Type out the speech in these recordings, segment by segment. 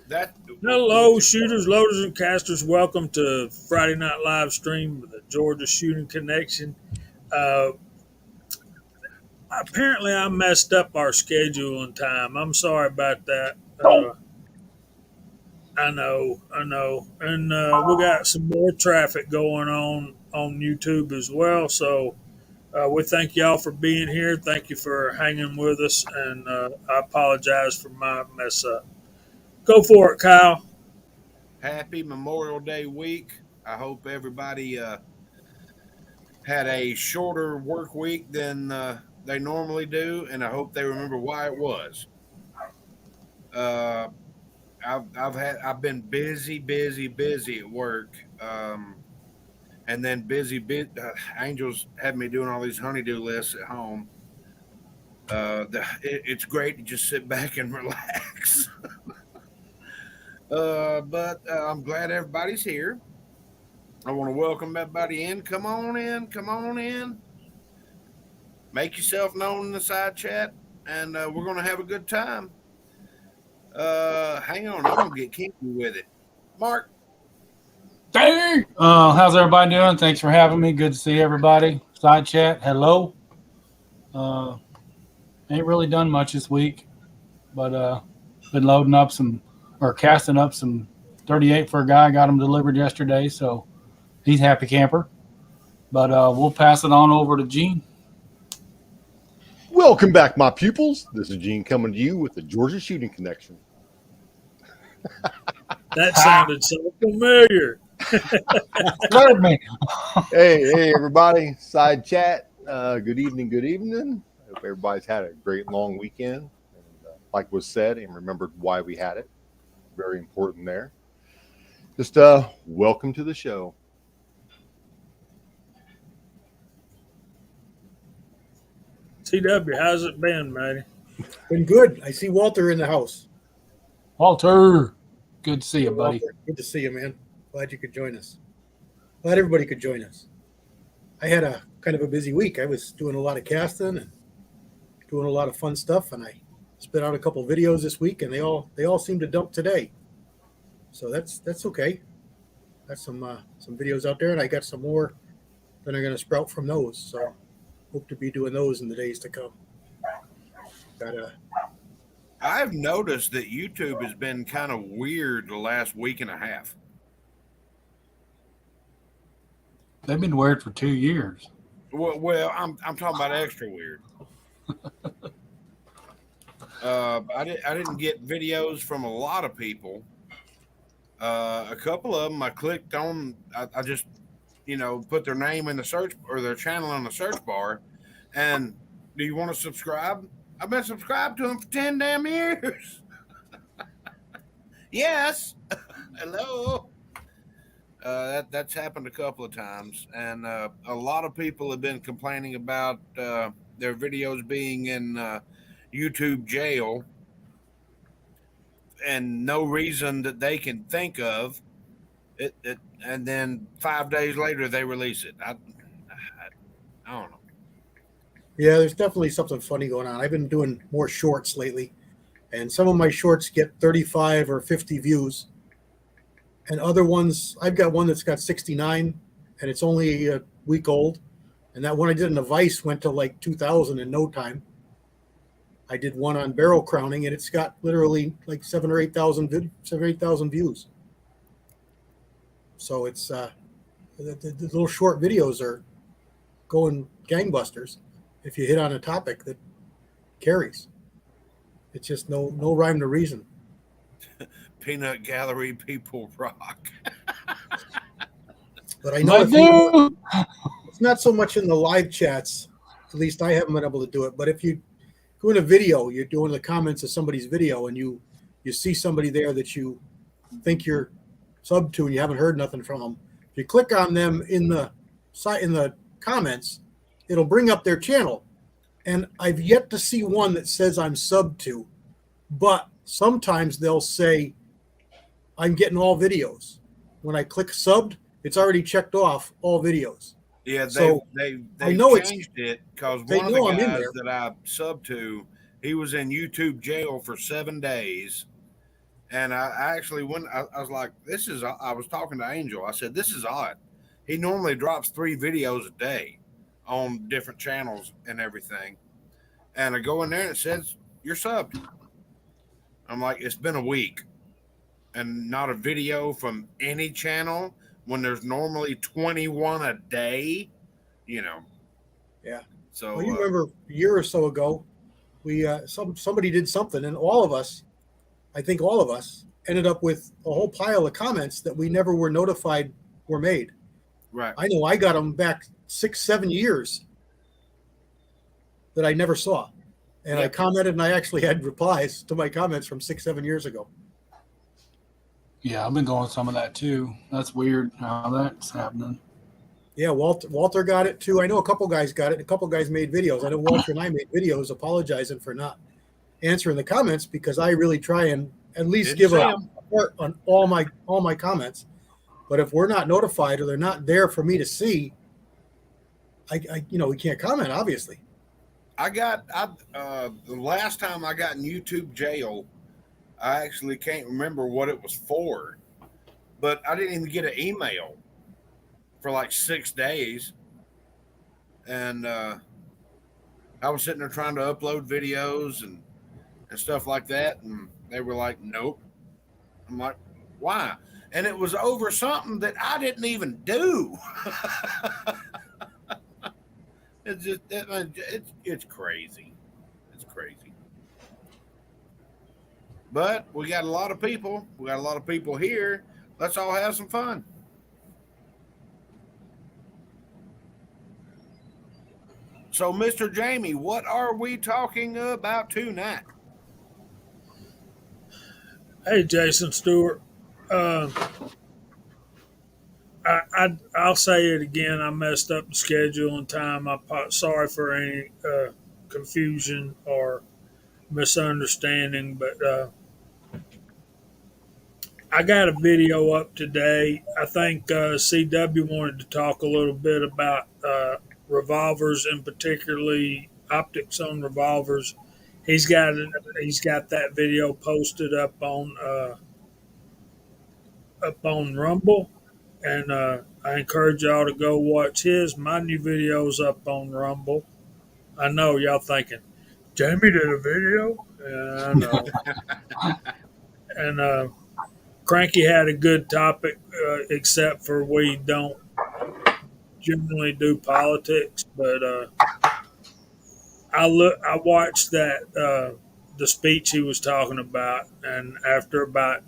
That Hello, shooters, loaders, and casters. Welcome to Friday Night Live stream with the Georgia Shooting Connection. Uh, Apparently, I messed up our schedule and time. I'm sorry about that. I know, and we got some more traffic going on YouTube as well. So we thank y'all for being here. Thank you for hanging with us, and I apologize for my mess up. Go for it, Kyle. happy Memorial Day week. I hope everybody had a shorter work week than they normally do, and I hope they remember why it was. Uh, I've been busy at work, and then Angels had me doing all these honeydew lists at home. It's great to just sit back and relax. But I'm glad everybody's here. I want to welcome everybody in. Come on in. Come on in. Make yourself known in the side chat, and we're going to have a good time. Hang on. I'm going to get kinky with it. Mark, Hey, how's everybody doing? Thanks for having me. Good to see everybody. Side chat, hello. Uh, ain't really done much this week, but been loading up some or casting up some 38 for a guy. Got him delivered yesterday, so he's happy camper. But we'll pass it on over to Gene. Welcome back, my pupils. This is Gene coming to you with the Georgia Shooting Connection. That sounded so familiar. Scared me. Hey, everybody. Side chat. Good evening. Hope everybody's had a great long weekend. And, like was said, and remembered why we had it. Very important there. Just welcome to the show. TW, how's it been, matey? Been good. I see Walter in the house. Walter, good to see you, buddy. Walter, good to see you, man. Glad you could join us. Glad everybody could join us. I had a kind of a busy week. I was doing a lot of casting and doing a lot of fun stuff, and I spit out a couple videos this week, and they all seem to dump today. So that's okay. Got some videos out there, and I got some more that are going to sprout from those. So hope to be doing those in the days to come. I've noticed that YouTube has been kind of weird the last week and a half. They've been weird for 2 years. Well, I'm talking about extra weird. I didn't get videos from a lot of people. A couple of them I clicked on. I just put their name in the search or their channel in the search bar, and do you want to subscribe? I've been subscribed to them for 10 damn years. Yes. Hello. That's happened a couple of times, and a lot of people have been complaining about their videos being in YouTube jail, and no reason that they can think of it. And then 5 days later they release it. I don't know. Yeah, there's definitely something funny going on. I've been doing more shorts lately, and some of my shorts get 35 or 50 views. And other ones, I've got one that's got 69, and it's only a week old. And that one I did in the Vice went to like 2,000 in no time. I did one on barrel crowning, and it's got literally like 7,000 views. So it's the little short videos are going gangbusters if you hit on a topic that carries. It's just no rhyme to reason. Peanut Gallery people rock. But I know it's not so much in the live chats. At least I haven't been able to do it. But if you go in a video, you're doing the comments of somebody's video, and you see somebody there that you think you're sub to, and you haven't heard nothing from them. If you click on them in the comments, it'll bring up their channel. And I've yet to see one that says I'm sub to, but sometimes they'll say I'm getting all videos. When I click subbed, it's already checked off all videos. Yeah, they changed it because one of the guys that I subbed to, he was in YouTube jail for 7 days, And I actually went. I was like, "This is." I was talking to Angel. I said, "This is odd. He normally drops 3 videos a day on different channels and everything." And I go in there and it says, "You're subbed." I'm like, "It's been a week and not a video from any channel when there's normally 21 a day." You know. Yeah. Well, So you remember a year or so ago, we somebody did something, and all of us, I think all of us, ended up with a whole pile of comments that we never were notified were made. right. I know I got them back 6, 7 years that I never saw, and I Yep. commented, and I actually had replies to my comments from 6, 7 years ago. Yeah, I've been going some of that too. That's weird how that's happening. Yeah, Walter got it too. I know a couple guys got it. A couple guys made videos. I know Walter and I made videos apologizing for not answering the comments because I really try and at least Didn't give see a 'em. report on all my comments. But if we're not notified or they're not there for me to see, I we can't comment, obviously. The last time I got in YouTube jail, I actually can't remember what it was for, but I didn't even get an email for like 6 days, and I was sitting there trying to upload videos and stuff like that, and they were like, "Nope." I'm like, "Why?" And it was over something that I didn't even do. It's crazy. It's crazy. But we got a lot of people. We got a lot of people here. Let's all have some fun. So, Mr. Jamie, what are we talking about tonight? Hey, Jason Stewart. Uh, I'll say it again. I messed up the schedule and time. Sorry for any confusion or misunderstanding, but I got a video up today. I think CW wanted to talk a little bit about revolvers and particularly optics on revolvers. He's got that video posted up on Rumble, and I encourage y'all to go watch his. My new video's up on Rumble. I know y'all thinking Jamie did a video. Yeah, I know. And Cranky had a good topic, except for we don't generally do politics. But I watched the speech he was talking about, and after about,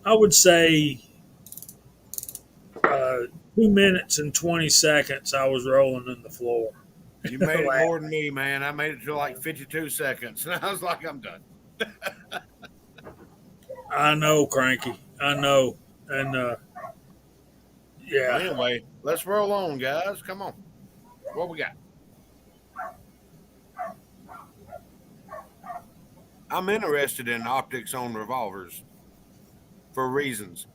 I would say, 2 minutes and 20 seconds, I was rolling in the floor. You made it more than me, man. I made it to like 52 seconds, and I was like, I'm done. I know, Cranky. I know, and yeah. Anyway, let's roll on, guys. Come on. What we got? I'm interested in optics on revolvers for reasons.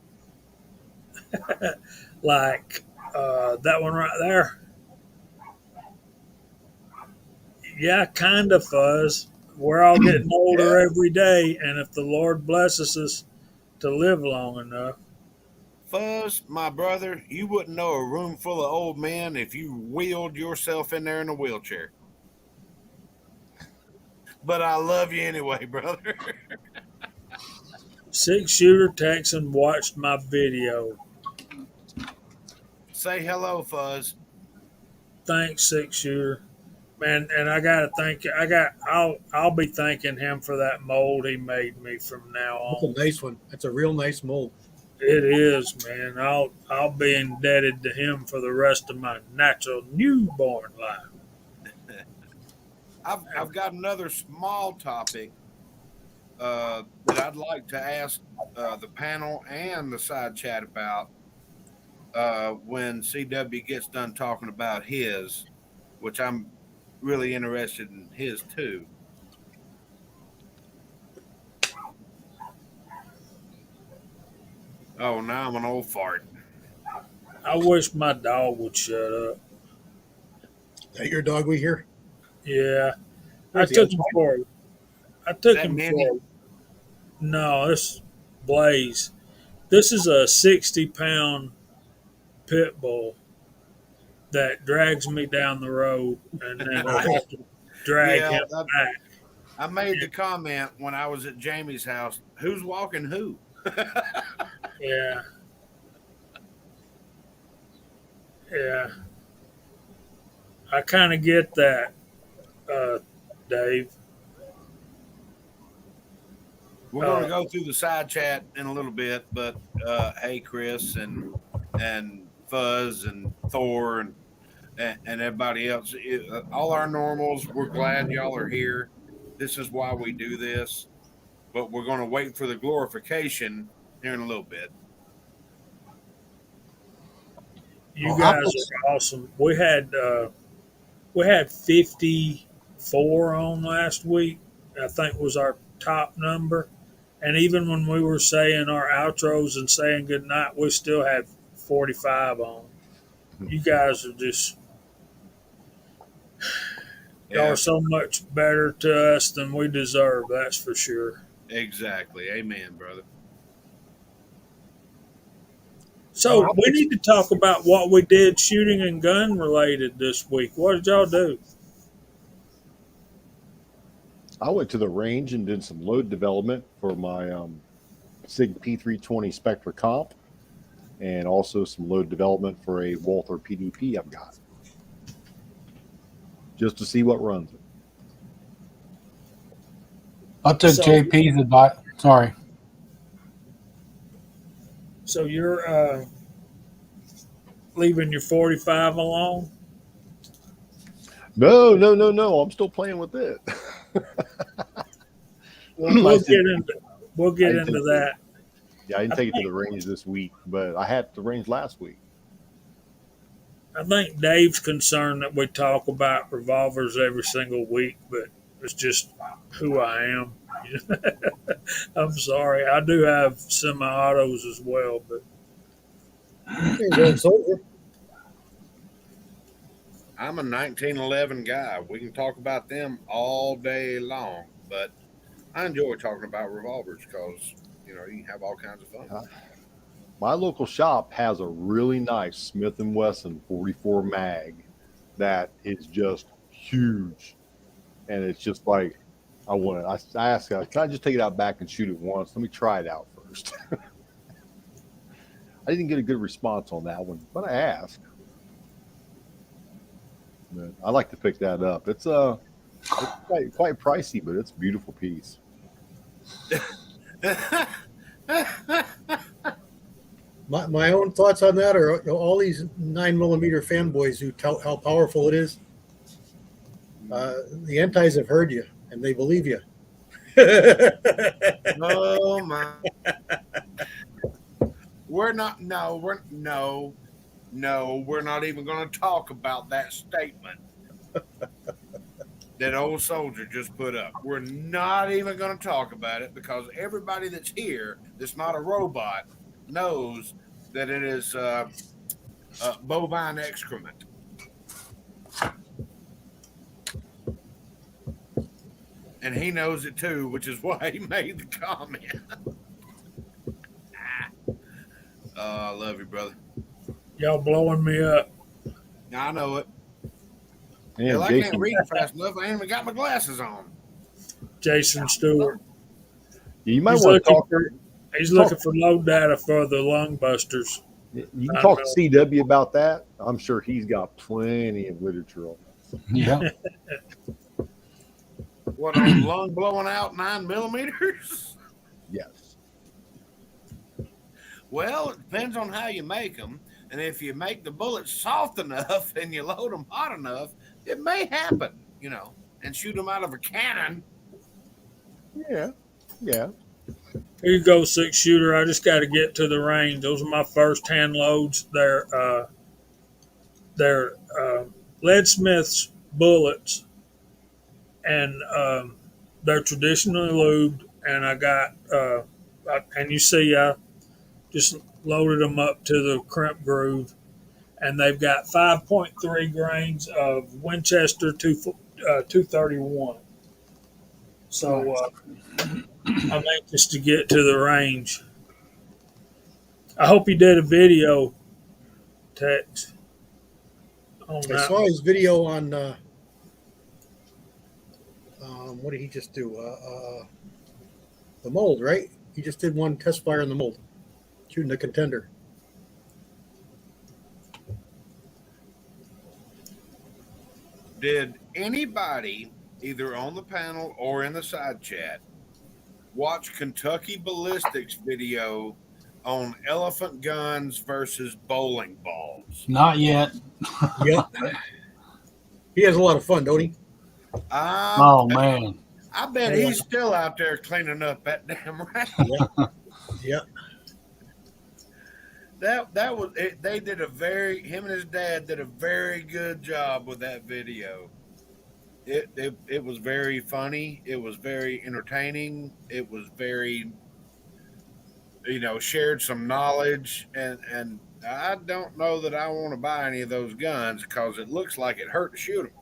Like that one right there. Yeah, kind of, Fuzz. We're all getting older every day, and if the Lord blesses us to live long enough. Fuzz, my brother, you wouldn't know a room full of old men if you wheeled yourself in there in a wheelchair. But I love you anyway, brother. 6-shooter Texan watched my video. Say hello, Fuzz. Thanks, 6-shooter. Man, and I gotta thank you. I'll be thanking him for that mold he made me from now That's on. a nice one. That's a real nice mold. It is, man. I'll be indebted to him for the rest of my natural newborn life. I've got another small topic that I'd like to ask the panel and the side chat about when CW gets done talking about his, which I'm really interested in his too. Oh, now I'm an old fart. I wish my dog would shut up. Is that your dog we hear? Yeah, I Where's the took other him one? for. I took That him Minnie? for. No, Blaze. This is a 60-pound pit bull that drags me down the road, and then I have to drag Yeah, him back. I made the comment when I was at Jamie's house. Who's walking who? Yeah, yeah. I kind of get that, Dave. We're going to go through the side chat in a little bit, but hey, Chris and Fuzz and Thor and everybody else, all our normals, we're glad y'all are here. This is why we do this, but we're going to wait for the glorification here in a little bit. You guys are awesome. We had 54 on last week. I think was our top number. And even when we were saying our outros and saying goodnight, we still had 45 on. You guys are just, y'all are so much better to us than we deserve. That's for sure. Exactly. Amen, brother. So we need to talk about what we did shooting and gun related this week. What did y'all do? I went to the range and did some load development for my SIG P320 Spectra comp, and also some load development for a Walther PDP I've got, just to see what runs it. I took JP's advice. Sorry. So you're leaving your 45 alone? No. I'm still playing with it. We'll get into that. Yeah, I didn't take it to the range this week, but I had the range last week. I think Dave's concerned that we talk about revolvers every single week, but it's just who I am. I'm sorry. I do have semi-autos as well, but I'm a 1911 guy. We can talk about them all day long, but I enjoy talking about revolvers because, you can have all kinds of fun. My local shop has a really nice Smith & Wesson 44 mag that is just huge. And it's just like, I asked her, can I just take it out back and shoot it once? Let me try it out first. I didn't get a good response on that one, but I asked. But I like to pick that up. It's quite pricey, but it's a beautiful piece. My own thoughts on that are all these 9mm fanboys who tell how powerful it is. The antis have heard you and they believe you. Oh my! We're not even going to talk about that statement that old soldier just put up. We're not even going to talk about it because everybody that's here that's not a robot knows that it is bovine excrement. And he knows it too, which is why he made the comment. I love you, brother. y'all blowing me up. I know it. And Hell, I Jason, can't read fast enough. I ain't even got my glasses on. Jason Stewart. you might He's want to talk. He's looking for low data for the lung busters. You can talk to CW about that. I'm sure he's got plenty of literature on that. Yeah. What, on lung blowing out 9mm? Yes. Well, it depends on how you make them. And if you make the bullets soft enough and you load them hot enough, it may happen, and shoot them out of a cannon. Yeah. Here you go, 6-shooter. I just got to get to the range. Those are my first hand loads. They're Leadsmith's bullets, and they're traditionally lubed. And I got, and you see, I just loaded them up to the crimp groove, and they've got 5.3 grains of Winchester 231. So I'm anxious to get to the range. I hope he did a video text on I that. saw his video on what did he just do? The mold, right? He just did one test fire in the mold, shooting the contender. Did anybody, either on the panel or in the side chat, watch Kentucky Ballistics video on elephant guns versus bowling balls? Not yet. Yep. He has a lot of fun, don't he? Oh man. I bet he's still out there cleaning up that damn range. Yeah. That was it. They did him and his dad did a very good job with that video. It was very funny. It was very entertaining. It was very, shared some knowledge. And I don't know that I want to buy any of those guns because it looks like it hurt to shoot them.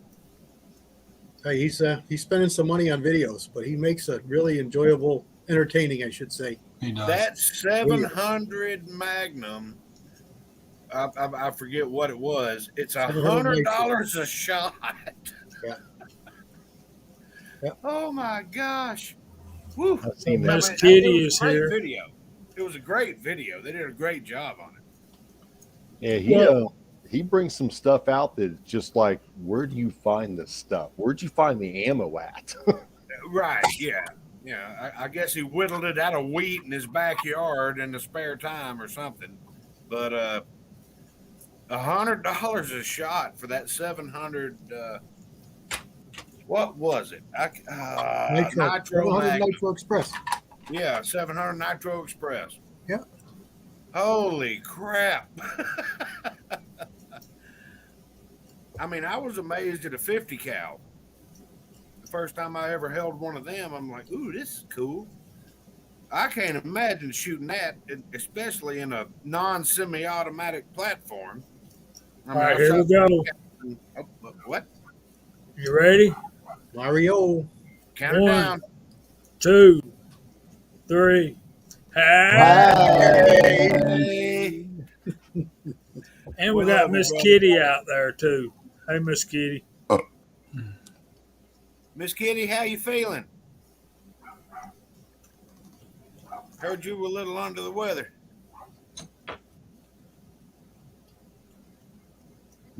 Hey, he's spending some money on videos, but he makes a really enjoyable, entertaining, I should say. He does. That 700 Magnum, I forget what it was. It's $100 a shot. Yeah. Oh my gosh! Woo. I've seen that. Miss Kitty is here. Video. It was a great video. They did a great job on it. Yeah, he brings some stuff out that's just like, where do you find this stuff? Where'd you find the ammo at? Right? Yeah. Yeah. I guess he whittled it out of wheat in his backyard in the spare time or something. But $100 a shot for that 700. What was it? Nitro Magnum. Nitro Express. Yeah, 700 Nitro Express. Yeah. Holy crap. I mean, I was amazed at a 50 cal. The first time I ever held one of them, I'm like, ooh, this is cool. I can't imagine shooting that, especially in a non-semi-automatic platform. All right, here we go. What? You ready? Mario. Count it down. 2, 3. Hey. And we got Miss Kitty out there too. Hey, Miss Kitty. Miss Kitty, how you feeling? Heard you were a little under the weather.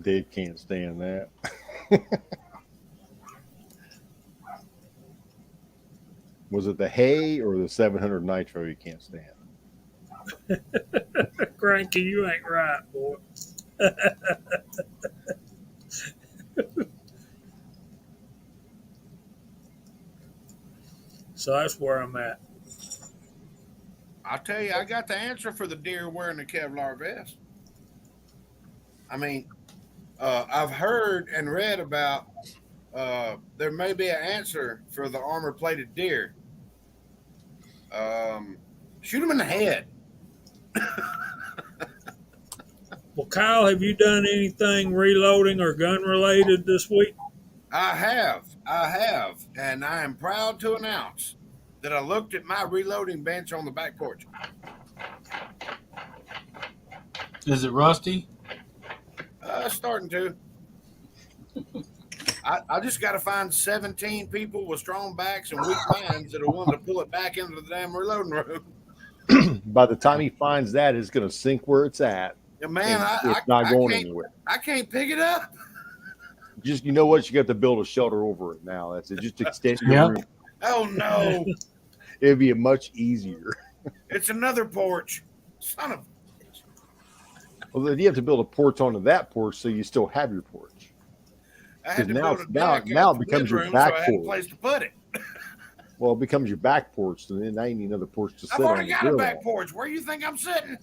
Dave can't stand that. Was it the hay or the 700 Nitro you can't stand? Cranky, you ain't right, boy. So that's where I'm at. I'll tell you, I got the answer for the deer wearing the Kevlar vest. I mean, I've heard and read about there may be an answer for the armor-plated deer. Shoot them in the head. Well, Kyle, have you done anything reloading or gun related this week? I have, and I am proud to announce that I looked at my reloading bench on the back porch. Is it rusty? Starting to. I just got to find 17 people with strong backs and weak minds that are willing to pull it back into the damn reloading room. By the time he finds that, it's going to sink where it's at. Yeah, man, it's not going anywhere. I can't pick it up. Just, you know what? You got to build a shelter over it now. That's it. Just extend your room. Oh, no. It'd be much easier. It's another porch. Son of. Well, then you have to build a porch onto that porch so you still have your porch. I had to now, build a deck now out it the becomes your bedroom, back so I had a porch. place to put it. Well, it becomes your back porch, and then now you need another porch to sit I've on. already got a back porch. Where do you think I'm sitting?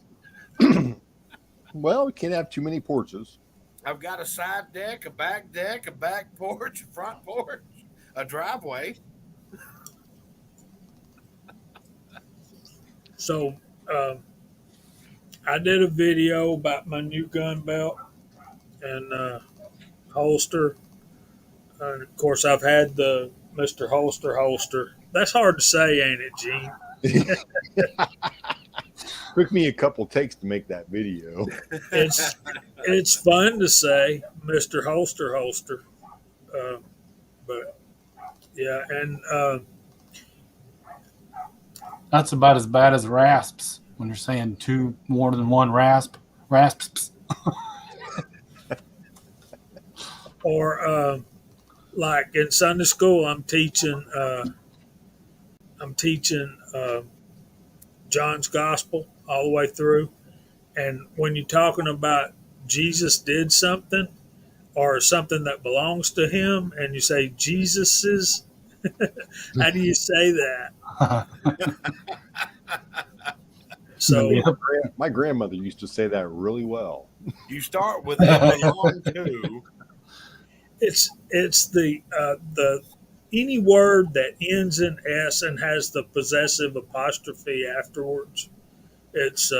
Well, you can't have too many porches. I've got a side deck, a back porch, a front porch, a driveway. So, I did a video about my new gun belt and holster. And of course, I've had the Mr. Holster. That's hard to say, ain't it, Gene? Took me a couple takes to make that video. It's fun to say, Mister Holster, but yeah, and That's about as bad as rasps when you're saying two more than one rasps. or like in Sunday school, I'm teaching John's Gospel all the way through, and when you're talking about Jesus did something or something that belongs to him, and you say Jesus's, how do you say that? So Yep. My grandmother used to say that really well. You start with it belong to. it's the any word that ends in S and has the possessive apostrophe afterwards. It's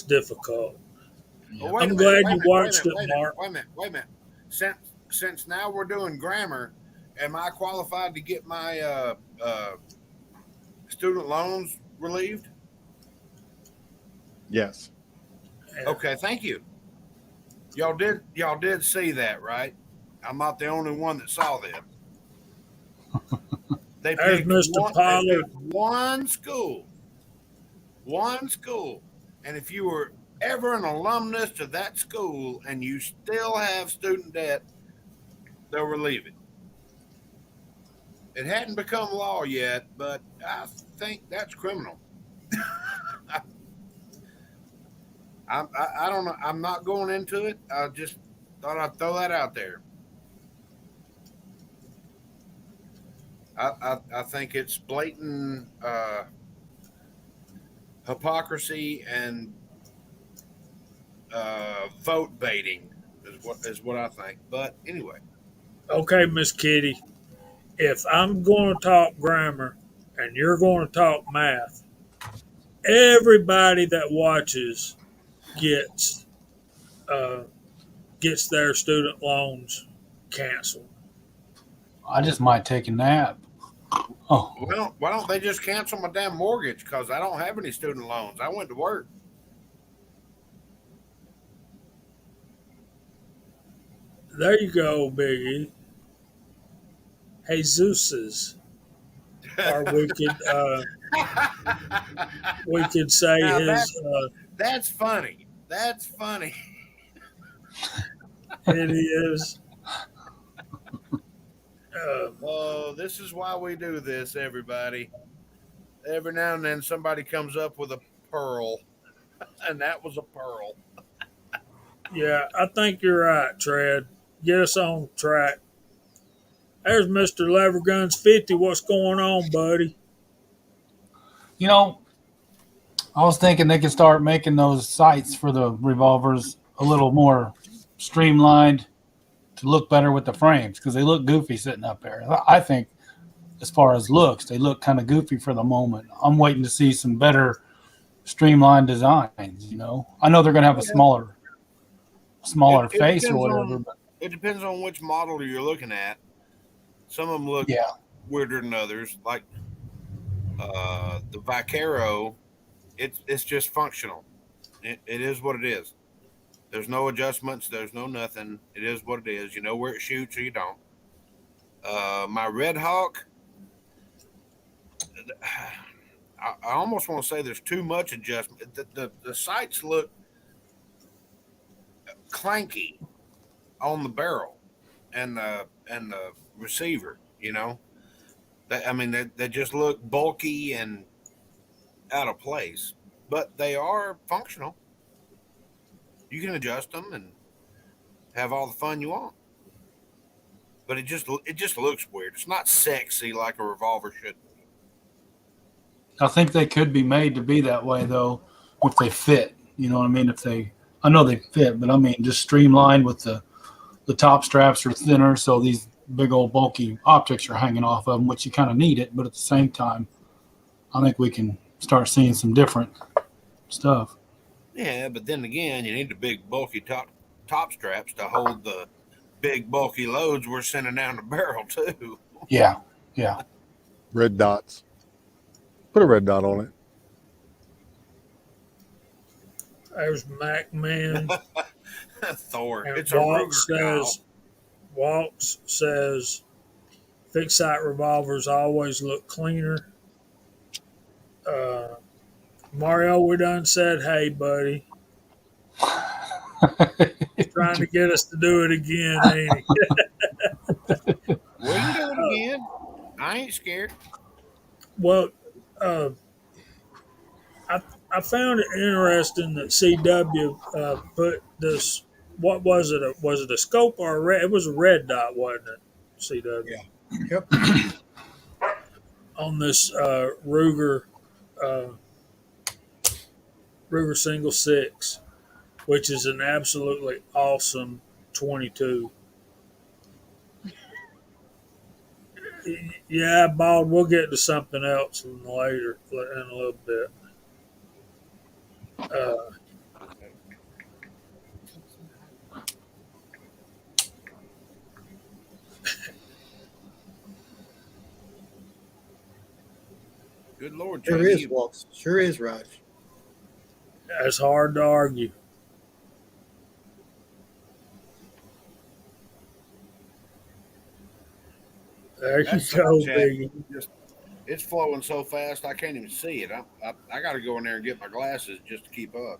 difficult. Oh, wait I'm a minute, glad wait a you minute, watched wait a it, minute, Mark. wait a minute. Since now we're doing grammar, am I qualified to get my student loans relieved? Yes. Okay, thank you. Y'all did see that, right? I'm not the only one that saw this. They There's picked Mr. Pollard. one school, and if you were ever an alumnus to that school and you still have student debt, they'll relieve it. It hadn't become law yet, but I think that's criminal. I don't know. I'm not going into it. I just thought I'd throw that out there. I think it's blatant hypocrisy and vote baiting is what I think. But anyway, Okay, Miss Kitty, if I'm going to talk grammar and you're going to talk math, everybody that watches gets uh, gets their student loans canceled. I just might take a nap. Oh, well, why don't they just cancel my damn mortgage? Because I don't have any student loans. I went to work. There you go, Biggie. Jesus's. Or we could say Now his. that's funny. That's funny. It is. Oh, this is why we do this, everybody. Every now and then somebody comes up with a pearl, and that was a pearl. Yeah, I think you're right, Tread. Get us on track. There's Mr. Leverguns 50. What's going on, buddy? you know, I was thinking they could start making those sights for the revolvers a little more streamlined to look better with the frames because they look goofy sitting up there. I think, as far as looks, they look kind of goofy for the moment. I'm waiting to see some better streamlined designs. I know they're going to have a smaller face or whatever. But It depends on which model you're looking at. Some of them look yeah, weirder than others. Like the Vaquero, it's just functional. It is what it is. There's no adjustments. There's no nothing. It is what it is. You know where it shoots or you don't. My Red Hawk, I almost want to say there's too much adjustment. The sights look clanky on the barrel and the receiver. They just look bulky and out of place, but they are functional. You can adjust them and have all the fun you want. But it just looks weird. It's not sexy like a revolver should be. I think they could be made to be that way though, if they fit. You know what I mean? I know they fit, but I mean just streamlined with the top straps are thinner, so these big old bulky optics are hanging off of them, which you kind of need it. But at the same time, I think we can start seeing some different stuff. Yeah, but then again, you need the big bulky top straps to hold the big bulky loads we're sending down the barrel too. Yeah. Red dots. Put a red dot on it. There's MacMan. Thor. And It's a Ruger, Kyle. Walks says, fixed sight revolvers always look cleaner. Mario, we done said, hey, buddy. He's trying to get us to do it again, ain't he? We can do it again. I ain't scared. Well, I found it interesting that CW put this. What was it? Was it a scope or a red? It was a red dot, wasn't it? CW. Yeah. Yep. On this Ruger Single 6, which is an absolutely awesome 22. Yeah, Bald, we'll get to something else later in a little bit. Good Lord. Sure Jamie, is, Waltz. Sure is, Raj. That's hard to argue. There you That's go, chat. Biggie. It's flowing so fast I can't even see it. I got to go in there and get my glasses just to keep up.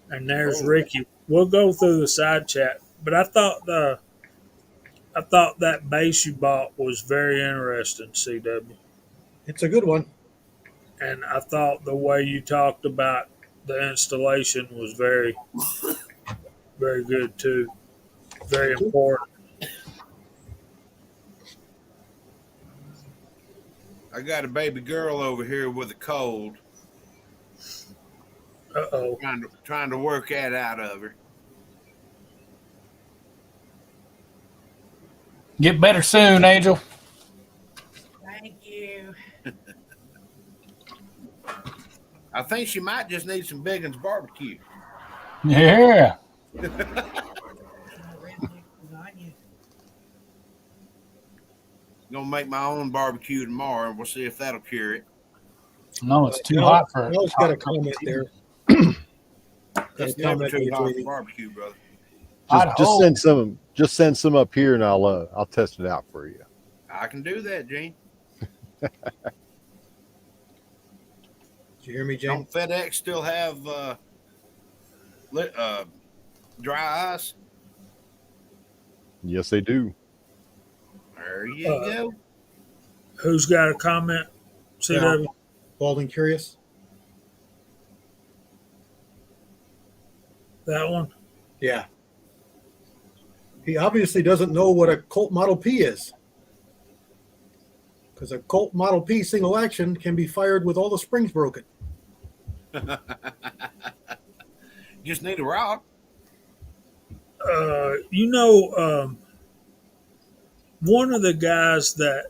And there's Oh. Ricky. We'll go through the side chat, but I thought that base you bought was very interesting, CW. It's a good one. And I thought the way you talked about the installation was very, very good too. Very important. I got a baby girl over here with a cold. Uh-oh. Trying to work that out of her. Get better soon, Angel. Thank you. I think she might just need some Biggins barbecue. Yeah. Gonna make my own barbecue tomorrow, and we'll see if that'll cure it. No, it's too hot for it. Mel's got a comment there. It's never too hot for barbecue, brother. Just send some up here, and I'll test it out for you. I can do that, Gene. Did you hear me, Jane? Don't FedEx still have dry ice? Yes, they do. There you go. Who's got a comment? CW? Bald and Curious? That one? Yeah. He obviously doesn't know what a Colt Model P is. Because a Colt Model P single action can be fired with all the springs broken. Just need a rock. One of the guys that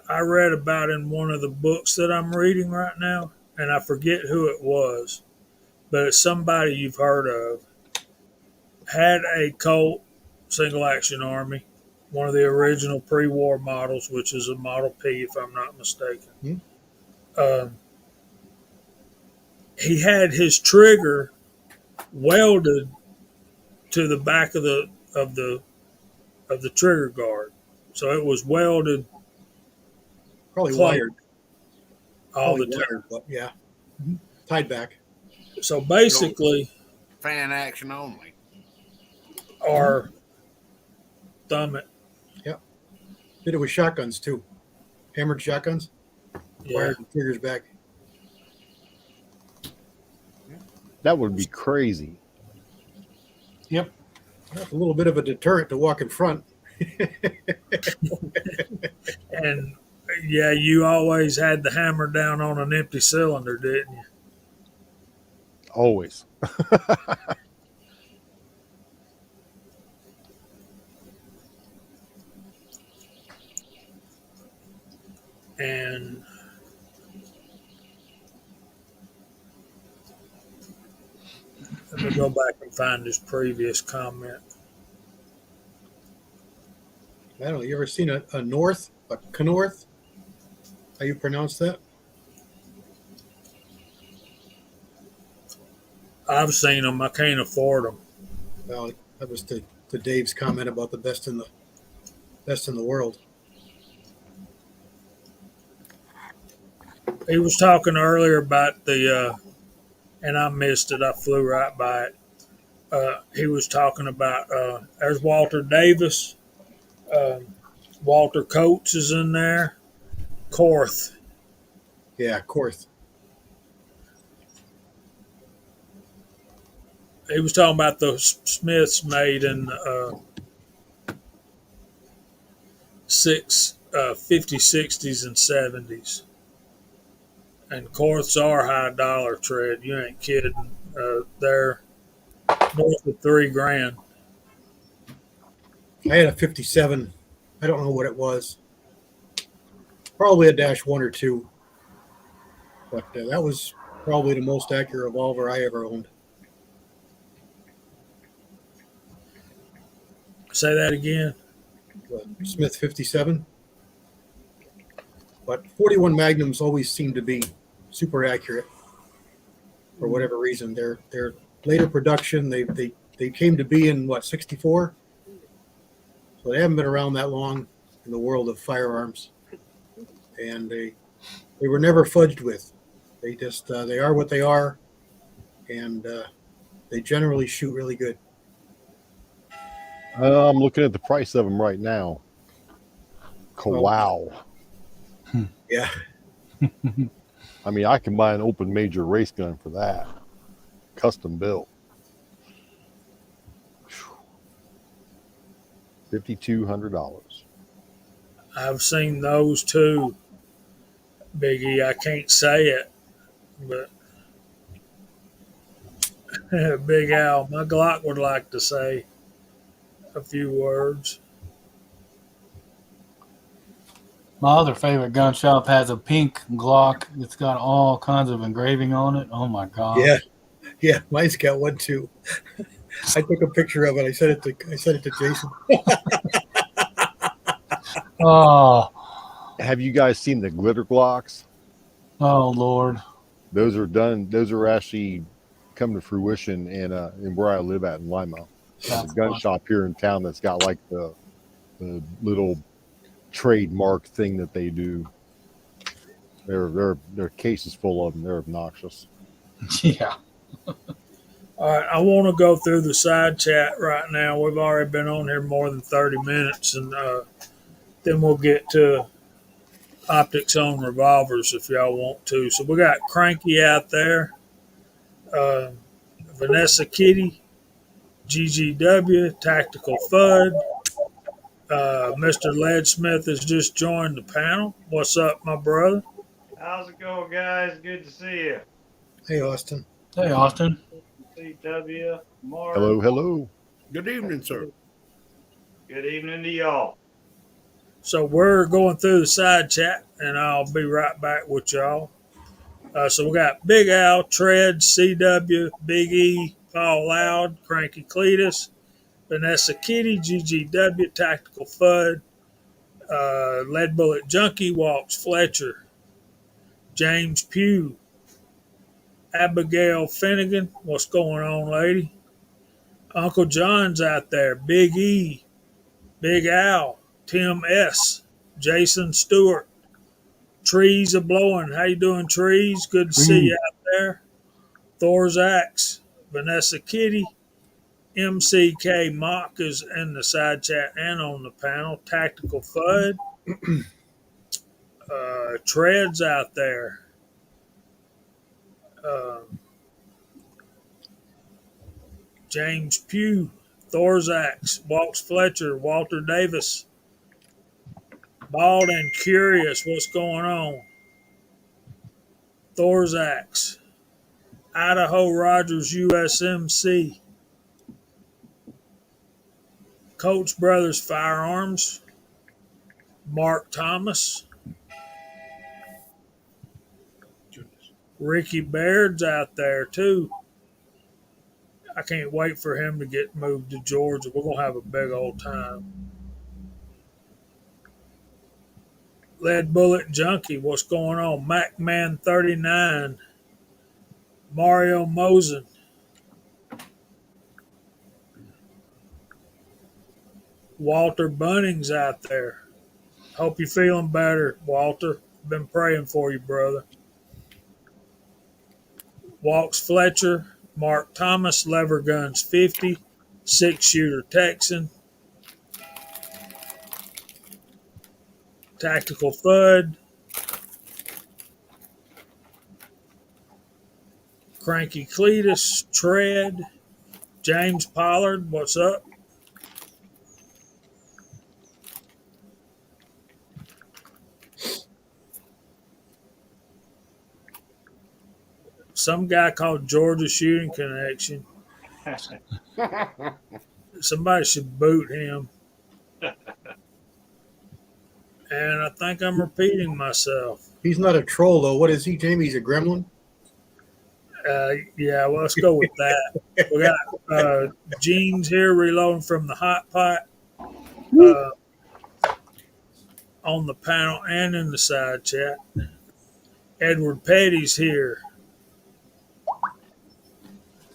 I read about in one of the books that I'm reading right now, and I forget who it was, but it's somebody you've heard of, had a Colt single action Army, one of the original pre-war models, which is a Model P, if I'm not mistaken. He had his trigger welded to the back of the trigger guard, so it was welded. Probably close wired. all the Probably time. wired, but yeah. Tied back. So basically, Fan action only. or thumb it. Yep. Did it with shotguns too. Hammered shotguns. Yeah. Wired the triggers back. That would be crazy. Yep. That's a little bit of a deterrent to walk in front. And yeah, you always had the hammer down on an empty cylinder, didn't you? Always. And let me go back and find his previous comment. I don't know. You ever seen a North? A Knorth? How you pronounce that? I've seen them. I can't afford them. Well, that was to Dave's comment about the best in the world. He was talking earlier about and I missed it. I flew right by it. He was talking about there's Walter Davis. Um, Walter Coates is in there. Korth. Yeah, Korth. He was talking about the Smiths made in 50s, 60s, and 70s. And Korths are high dollar tread. You ain't kidding. They're north of $3,000. I had a 57. I don't know what it was. Probably a -1 or 2. But that was probably the most accurate revolver I ever owned. Say that again. Smith 57. But 41 Magnums always seem to be super accurate for whatever reason. Their later production, they came to be in 64. So they haven't been around that long in the world of firearms, and they were never fudged with. They just they are what they are, and they generally shoot really good. I'm looking at the price of them right now. Wow. Yeah, I mean, I can buy an open major race gun for that. Custom built. $5,200. I've seen those too, Biggie. I can't say it, but Big Al, my Glock would like to say a few words. My other favorite gun shop has a pink Glock. It's got all kinds of engraving on it. Oh my god! yeah. Mine's got one too. I took a picture of it. I sent it to Jason. Oh, Have you guys seen the glitter Glocks? oh Lord! Those are done. Those are actually come to fruition in where I live at in Lima. There's That's a gun fun. shop here in town that's got like the little trademark thing that they do. Their case is full of them. They're obnoxious. Yeah. All right, I want to go through the side chat right now. We've already been on here more than 30 minutes, and then we'll get to optics on revolvers if y'all want to. So we got Cranky out there, uh, Vanessa Kitty, GGW, Tactical Fud. Mr. Leadsmith has just joined the panel. What's up, my brother? How's it going, guys? Good to see you. Hey, Austin. Hey, Austin. CW, Mark. Hello, hello. Good evening, sir. Good evening to y'all. So we're going through the side chat, and I'll be right back with y'all. So we got Big Al, Tread, CW, Big E, Paul Loud, Cranky Cletus, Vanessa Kitty, GGW, Tactical Fud, Lead Bullet Junkie, Walks Fletcher, James Pugh, Abigail Finnegan. What's going on, lady? Uncle John's out there. Big E, Big Al, Tim S, Jason Stewart, Trees a blowing. How you doing, Trees? Good to see you out there. Thor's Axe, Vanessa Kitty, MCK Mock is in the side chat and on the panel. Tactical Fud, Treads out there. James Pugh, Thor's Axe, Walks Fletcher, Walter Davis, Bald and Curious. What's going on? Thor's Axe, Idaho Rogers USMC, Coach Brothers Firearms, Mark Thomas, Ricky Baird's out there too. I can't wait for him to get moved to Georgia. We're going to have a big old time. Lead Bullet Junkie, what's going on? MacMan 39, Mario Mosen, Walter Bunnings out there. Hope you're feeling better, Walter. Been praying for you, brother. Walks Fletcher, Mark Thomas, lever guns 50, 6-shooter Texan, Tactical Fudd, Cranky Cletus, Tread, James Pollard, what's up? Some guy called Georgia Shooting Connection. Somebody should boot him. And I think I'm repeating myself. He's not a troll though. What is he, Jamie? He's a gremlin. Yeah, well, let's go with that. We got Jeans here reloading from the hot pot on the panel and in the side chat. Edward Petty's here.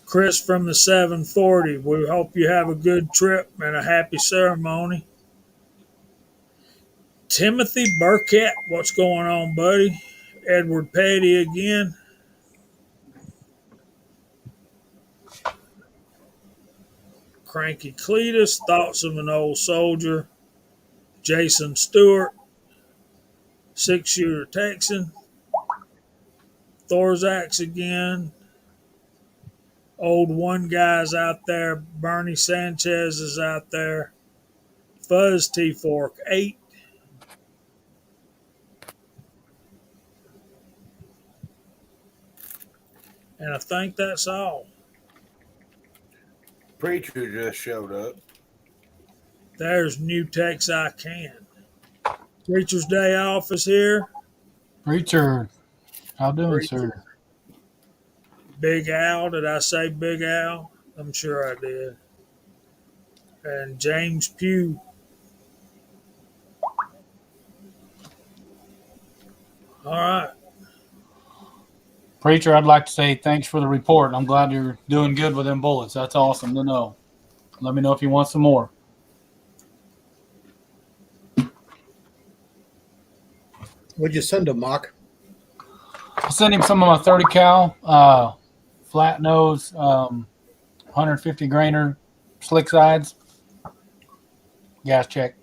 Chris from the 740. We hope you have a good trip and a happy ceremony. Timothy Burkett, what's going on, buddy? Edward Petty again. Cranky Cletus, Thoughts of an Old Soldier. Jason Stewart, 6-shooter Texan. Thorzax again. Old One Guy's out there. Bernie Sanchez is out there. Fuzz T-Fork 8. And I think that's all. Preacher just showed up. There's New Tex I Can. Preacher's Day Off is here. Preacher, how doing, sir? Big Al, did I say Big Al? I'm sure I did. And James Pugh. All right. Preacher, I'd like to say thanks for the report. I'm glad you're doing good with them bullets. That's awesome to know. Let me know if you want some more. What'd you send him, Mock? I sent him some of my 30 cal, flat nose, 150 grainer, slick sides. Gas check.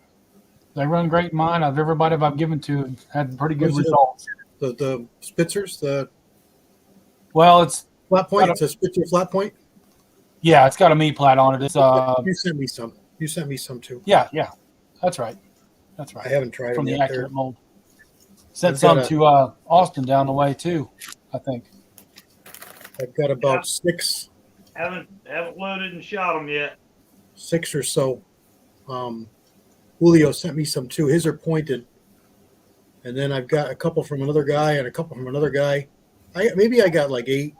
They run great in mine. Everybody I've given to had pretty good results. The Spitzers, the Well, it's flat point. It's a Spitzer flat point. yeah, it's got a me plat on it. It's You sent me some. You sent me some too. yeah, that's right. That's I right. haven't tried From them the yet. accurate mold. Sent I've some got to Austin down the way too, I think. I've got about six Haven't loaded and shot them yet. or so. Julio sent me some too. His are pointed, and then I've got a couple from another guy and a couple from another guy. Maybe I got like 8.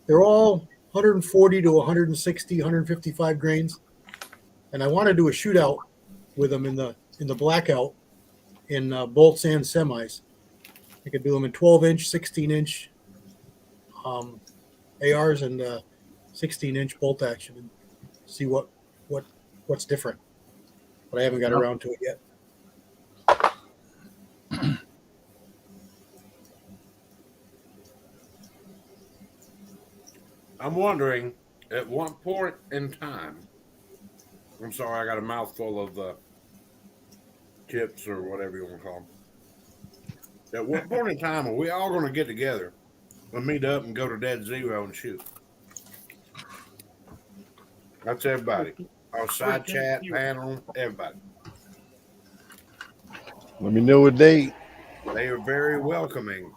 They're all 140 to 160, 155 grains, and I want to do a shootout with them in the blackout in bolts and semis. I could do them in 12-inch, 16-inch ARs and 16-inch bolt action and see what's different. But I haven't got around to it yet. I'm wondering, at what point in time, I'm sorry, I got a mouthful of chips or whatever you want to call them. At what point in time are we all going to get together and meet up and go to Dead Zero and shoot? That's everybody. Our side chat, panel, everybody. Let me know a date. They are very welcoming.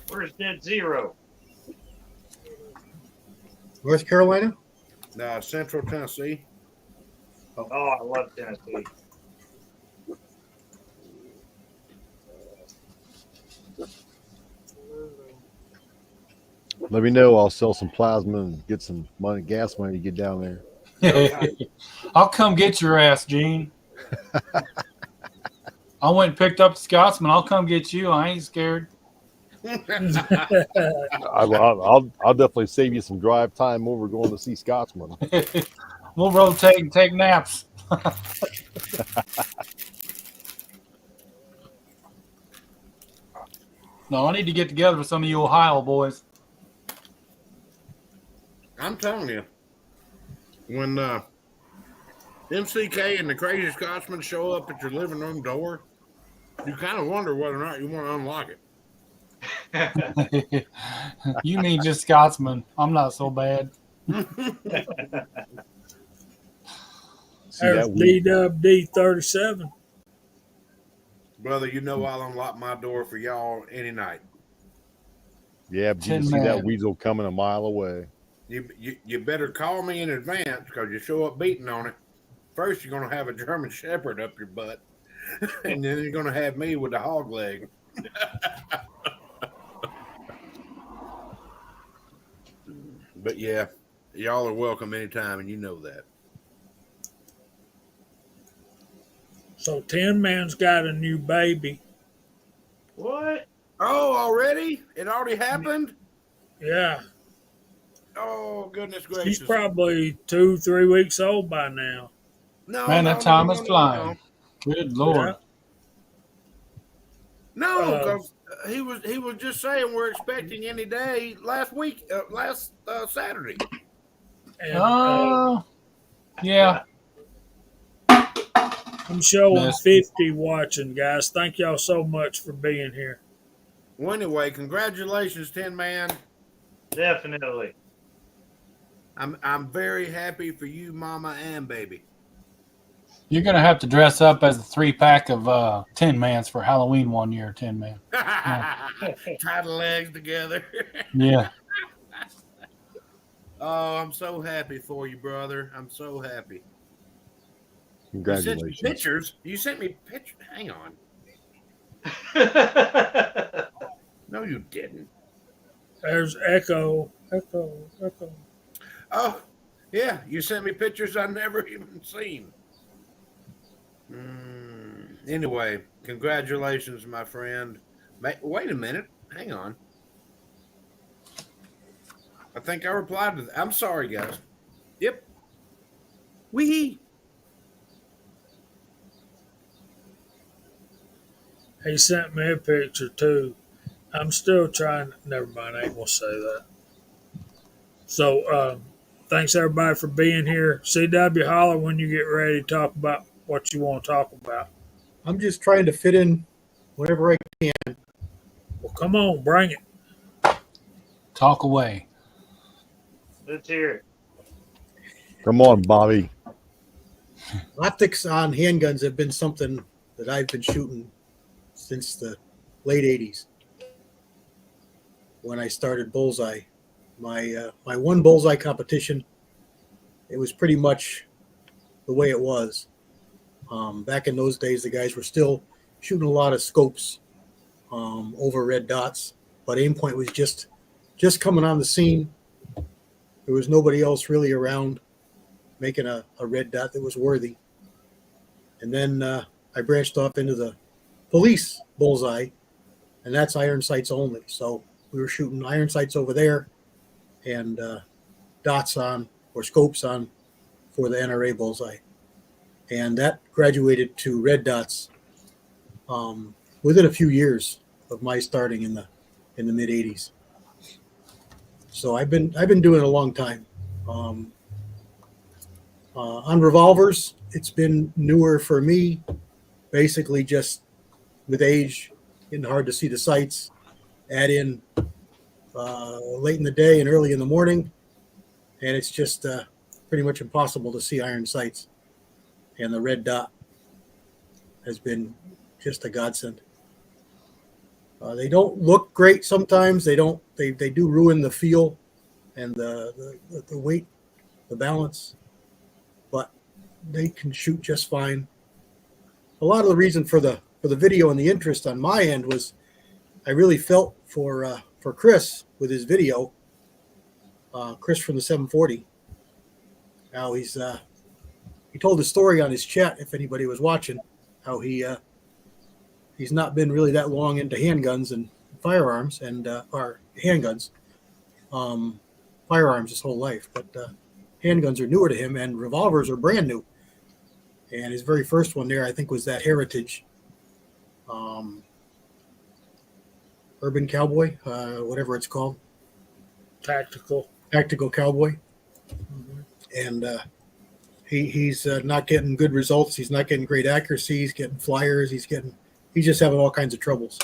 Where's Dead Zero? North Carolina? Central Tennessee. Oh, I love Tennessee. Let me know. I'll sell some plasma and get some money, gas money to get down there. I'll come get your ass, Gene. I went and picked up the Scotsman. I'll come get you. I ain't scared. I'll definitely save you some drive time over going to see Scotsman. We'll rotate and take naps. No, I need to get together with some of you Ohio boys. I'm telling you, when MCK and the Crazy Scotsman show up at your living room door, you kind of wonder whether or not you want to unlock it. You mean just Scotsman. I'm not so bad. See There's that weed? DWD37. Brother, you know I'll unlock my door for y'all any night. Yeah, but you Tin can see that Man. weasel coming a mile away. You better call me in advance because you show up beating on it. First, you're going to have a German Shepherd up your butt, and then you're going to have me with the hog leg. But yeah, y'all are welcome anytime, and you know that. So Tin Man's got a new baby. What? Oh, already? It already happened? Yeah, Oh, goodness she's gracious. probably 2-3 weeks old by now. No, Man, no, that time no, is no, flying. Good Lord. No, because he was just saying we're expecting any day last Saturday. And Yeah. I'm showing Miss. 50 watching, guys. Thank y'all so much for being here. Well, anyway, congratulations, Tin Man. Definitely. I'm very happy for you, Mama and Baby. You're going to have to dress up as a 3-pack of Tin Mans for Halloween one year, Tin Man. Tie the legs together. Yeah. Oh, I'm so happy for you, brother. I'm so happy. Congratulations. You sent me pictures. Hang on. No, you didn't. There's Echo. Oh, yeah. You sent me pictures I've never even seen. Anyway, congratulations, my friend. Wait a minute. Hang on. I think I replied to that. I'm sorry, guys. Yep. Wee. He sent me a picture too. I'm still trying. Never mind. I ain't gonna say that. So, thanks everybody for being here. CW, holler when you get ready to talk about what you want to talk about. I'm just trying to fit in whatever I can. Well, come on, bring it. Talk away. Let's hear it. Come on, Bobby. Optics on handguns have been something that I've been shooting since the late 80s when I started Bullseye. My one Bullseye competition, it was pretty much the way it was. Back in those days, the guys were still shooting a lot of scopes over red dots, but Aimpoint was just coming on the scene. There was nobody else really around making a red dot that was worthy. And then I branched off into the police Bullseye, and that's iron sights only. So we were shooting iron sights over there and dots on or scopes on for the NRA Bullseye. And that graduated to red dots within a few years of my starting in the mid '80s. So I've been doing it a long time. On revolvers, it's been newer for me. Basically, just with age, getting hard to see the sights. Add in late in the day and early in the morning, and it's just pretty much impossible to see iron sights. And the red dot has been just a godsend. They don't look great sometimes. They don't. They do ruin the feel and the weight, the balance, but they can shoot just fine. A lot of the reason for the video and the interest on my end was I really felt for Chris with his video. Chris from the 740. Now he told a story on his chat, if anybody was watching, how he's not been really that long into handguns, and firearms and or handguns. Firearms his whole life, but handguns are newer to him, and revolvers are brand new. And his very first one there, I think, was that Heritage Urban Cowboy, whatever it's called. Tactical. Tactical Cowboy. And he's not getting good results. He's not getting great accuracy. He's getting flyers. He's just having all kinds of troubles.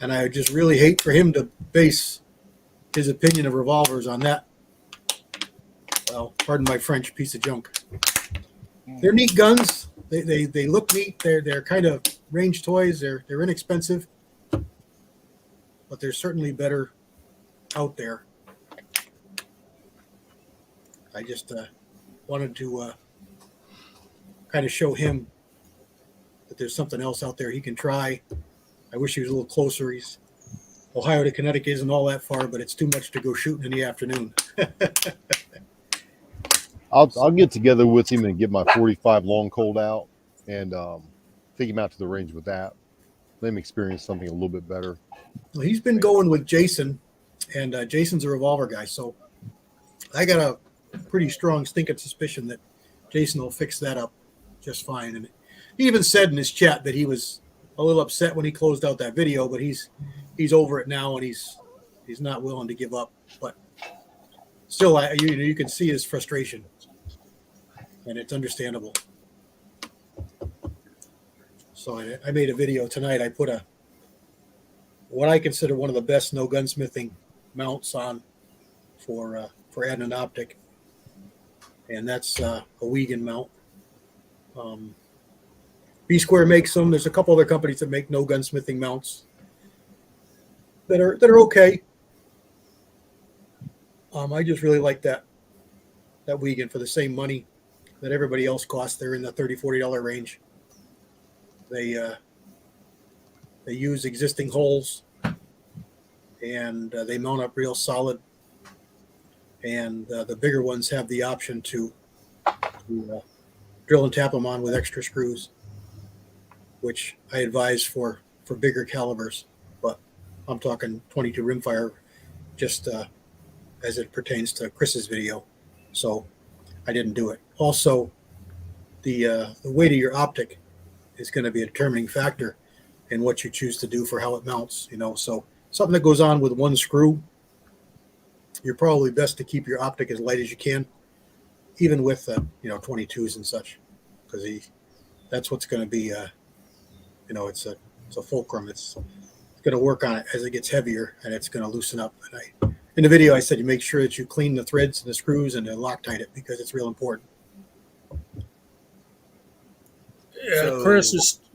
And I just really hate for him to base his opinion of revolvers on that. Well, pardon my French, piece of junk. They're neat guns. They look neat. They're kind of range toys. They're inexpensive, but they're certainly better out there. I just wanted to kind of show him that there's something else out there he can try. I wish he was a little closer. Ohio to Connecticut isn't all that far, but it's too much to go shooting in the afternoon. I'll get together with him and get my 45 long cold out and take him out to the range with that. Let him experience something a little bit better. Well, he's been going with Jason, and Jason's a revolver guy, so I got a pretty strong stinking suspicion that Jason will fix that up just fine. And he even said in his chat that he was a little upset when he closed out that video, but he's over it now, and he's not willing to give up. But still, you can see his frustration, and it's understandable. So I made a video tonight. I put what I consider one of the best no gunsmithing mounts on for adding an optic, and that's a Wiegand mount. B Square makes them. There's a couple other companies that make no gunsmithing mounts that are okay. I just really like that Wiegand for the same money that everybody else costs. They're in the $30-$40 range. They use existing holes, and they mount up real solid. And the bigger ones have the option to drill and tap them on with extra screws, which I advise for bigger calibers. But I'm talking 22 rimfire, just as it pertains to Chris's video. So I didn't do it. Also, the weight of your optic is going to be a determining factor in what you choose to do for how it mounts. So something that goes on with one screw, you're probably best to keep your optic as light as you can, even with 22s and such, because that's what's going to be it's a fulcrum. It's going to work on it as it gets heavier, and it's going to loosen up. And in the video I said you make sure that you clean the threads and the screws and Loctite it, because it's real important. Yeah, So,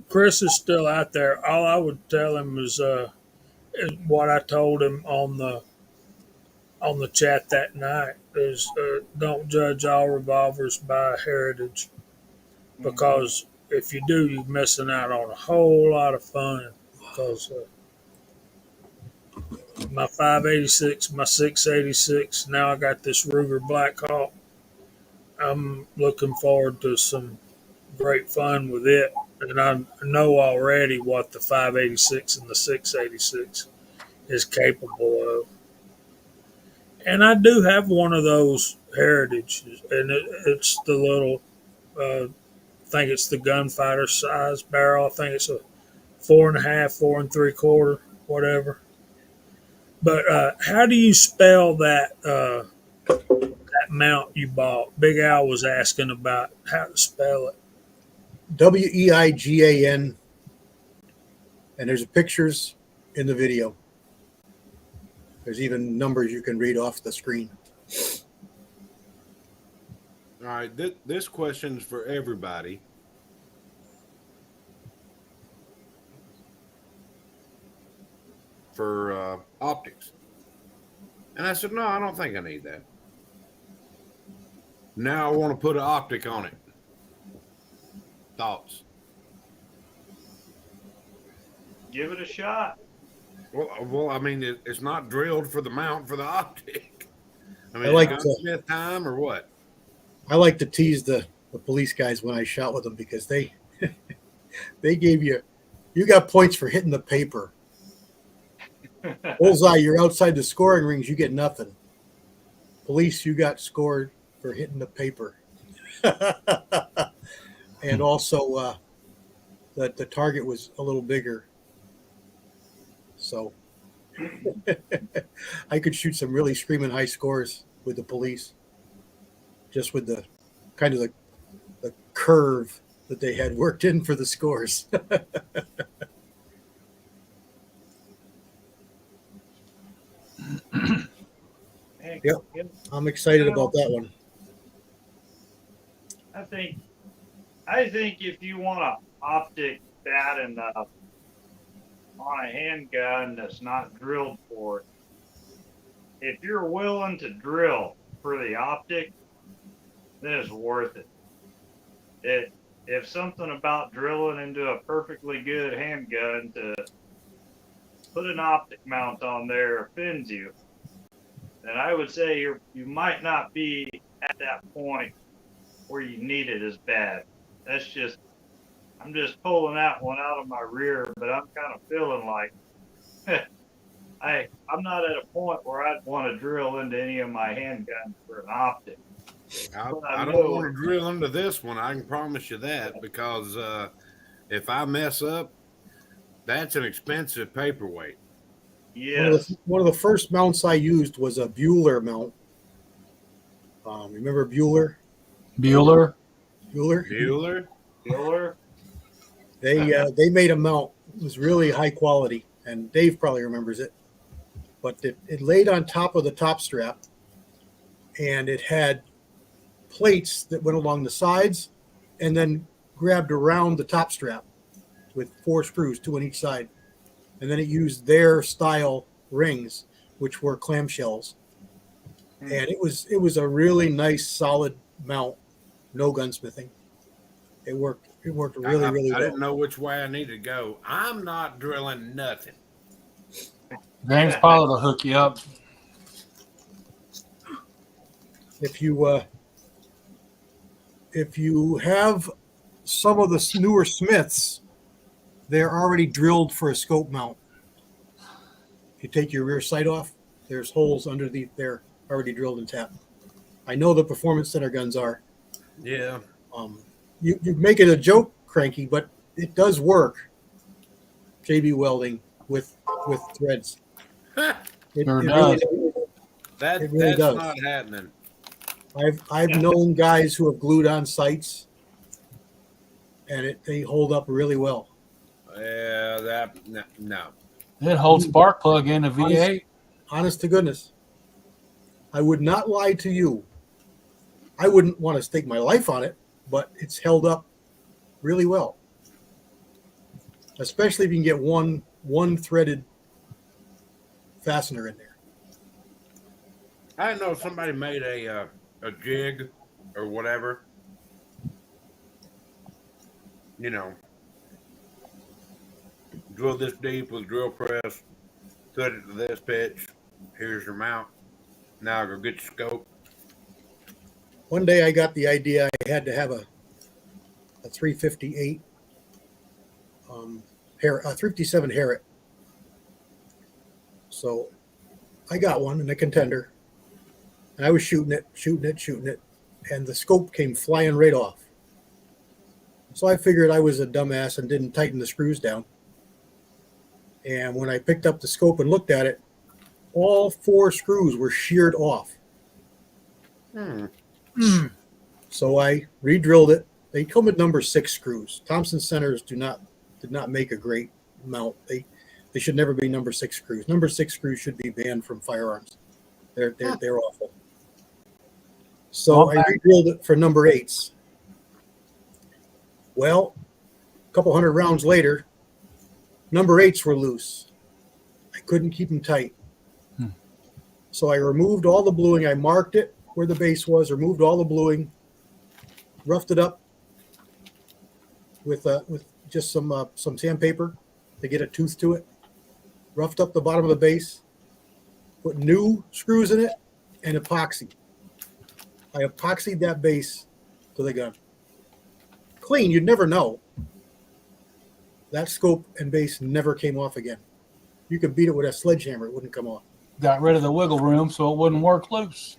Chris is still out there. All I would tell him is what I told him on the chat that night is don't judge all revolvers by heritage, because if you do, you're missing out on a whole lot of fun. Because my 586, my 686, now I got this Ruger Black Hawk. I'm looking forward to some great fun with it, and I know already what the 586 and the 686 is capable of. And I do have one of those Heritages, and it's the little, I think it's the gunfighter size barrel. I think it's a 4.5, 4 3/4, whatever. But how do you spell that mount you bought? Big Al was asking about how to spell it. Weigan, and there's pictures in the video. There's even numbers you can read off the screen. All right, this question's for everybody. For optics. And I said, no, I don't think I need that. Now I want to put an optic on it. Thoughts? Give it a shot. Well, I mean, it's not drilled for the mount for the optic. I mean, I like gunsmith time or what? I like to tease the police guys when I shot with them, because they gave you got points for hitting the paper Bullseye, you're outside the scoring rings, you get nothing. Police, you got scored for hitting the paper. And also the target was a little bigger. So I could shoot some really screaming high scores with the police, just with the kind of the curve that they had worked in for the scores. Yep. I'm excited about that one. I think if you want to optic that enough on a handgun that's not drilled for it, if you're willing to drill for the optic, then it's worth it. If something about drilling into a perfectly good handgun to put an optic mount on there offends you, then I would say you might not be at that point where you need it as bad. I'm just pulling that one out of my rear, but I'm kind of feeling like I'm not at a point where I'd want to drill into any of my handguns for an optic. I don't want to drill into this one. I can promise you that, because if I mess up, that's an expensive paperweight. Yes. One of the first mounts I used was a Bueller mount. Remember Bueller? Bueller. They made a mount. It was really high quality, and Dave probably remembers it. But it laid on top of the top strap, and it had plates that went along the sides and then grabbed around the top strap with 4 screws, 2 on each side. And then it used their style rings, which were clamshells. And it was a really nice, solid mount, no gunsmithing. It worked really well. I didn't know which way I needed to go. I'm not drilling nothing. James Pollard will hook you up. If you have some of the newer Smiths, they're already drilled for a scope mount. If you take your rear sight off, there's holes underneath there already drilled and tapped. I know the Performance Center guns are. Yeah. You make it a joke, Cranky, but it does work. JB welding with threads. It really That's does. not happening. I've known guys who have glued on sights, and they hold up really well. Yeah, no. It holds spark plug in a V8. Honest to goodness, I would not lie to you. I wouldn't want to stake my life on it, but it's held up really well. Especially if you can get one threaded fastener in there. I didn't know if somebody made a jig or whatever. You know, drill this deep with a drill press, cut it to this pitch. Here's your mount. Now go get your scope. One day I got the idea I had to have a 358 a 357 Harriet. So I got one in a contender, and I was shooting it, and the scope came flying right off. So I figured I was a dumbass and didn't tighten the screws down. And when I picked up the scope and looked at it, all 4 screws were sheared off. So I re-drilled it. They come with number 6 screws. Thompson Centers did not make a great mount. They should never be number 6 screws. Number 6 screws should be banned from firearms. They're awful. So I re-drilled it for number 8s. Well, a couple hundred rounds later, number 8s were loose. I couldn't keep them tight. So I removed all the bluing. I marked it where the base was, removed all the bluing, roughed it up with just some sandpaper to get a tooth to it, roughed up the bottom of the base, put new screws in it, and epoxy. I epoxied that base to the gun. Clean, you'd never know. That scope and base never came off again. You could beat it with a sledgehammer; it wouldn't come off. Got rid of the wiggle room so it wouldn't work loose.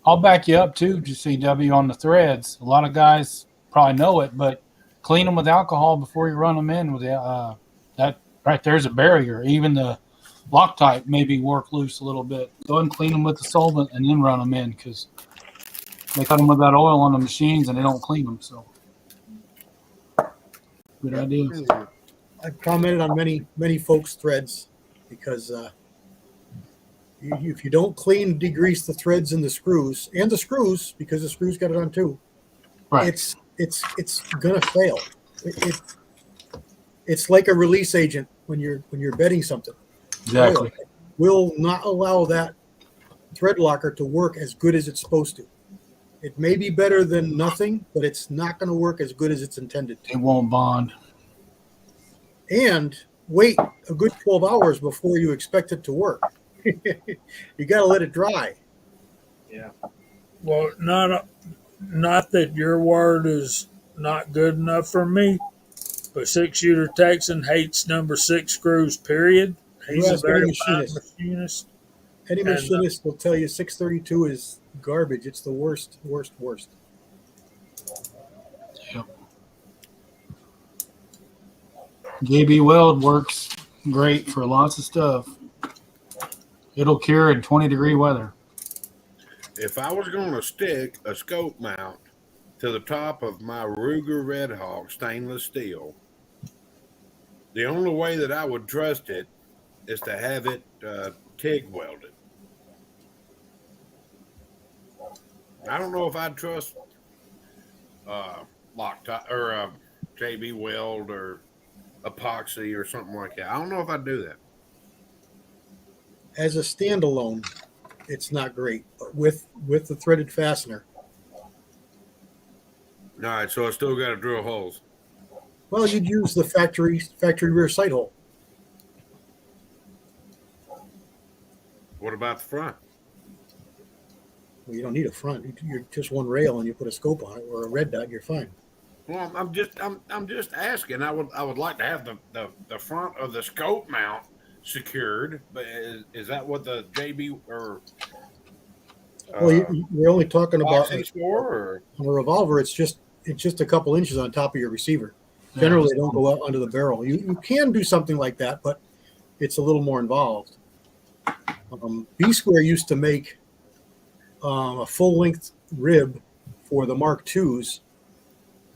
I'll back you up too, GCW, on the threads. A lot of guys probably know it, but clean them with alcohol before you run them in. With that right there's a barrier. Even the Loctite maybe work loose a little bit. Go ahead and clean them with the solvent and then run them in, because they cut them with that oil on the machines and they don't clean them. So good idea. I've commented on many folks' threads because if you don't clean, degrease the threads and the screws, because the screws got it on too, Right. it's gonna fail. It's like a release agent when you're bedding something. Exactly. Oil will not allow that thread locker to work as good as it's supposed to. It may be better than nothing, but it's not going to work as good as it's intended to. It won't bond. And wait a good 12 hours before you expect it to work. You got to let it dry. Yeah. Well, not that your word is not good enough for me, but 6-shooter Texan hates number 6 screws, period. He's a ask any very fine machinist. machinist. Any And, machinist will tell you 632 is garbage. It's the worst. Yep. JB Weld works great for lots of stuff. It'll cure in 20-degree weather. If I was going to stick a scope mount to the top of my Ruger Red Hawk stainless steel, the only way that I would trust it is to have it TIG welded. I don't know if I'd trust Loctite or JB Weld or epoxy or something like that. I don't know if I'd do that. As a standalone, it's not great, but with the threaded fastener. All right, so I still got to drill holes. Well, you'd use the factory rear sight hole. What about the front? Well, you don't need a front. You're just one rail, and you put a scope on it or a red dot. You're fine. Well, I'm just asking. I would like to have the front of the scope mount secured, but is that what the JB or Well, you're only talking about epoxy's for? Or? on a revolver. It's just a couple inches on top of your receiver. Generally, they don't go out under the barrel. You can do something like that, but it's a little more involved. B Square used to make a full-length rib for the Mark IIs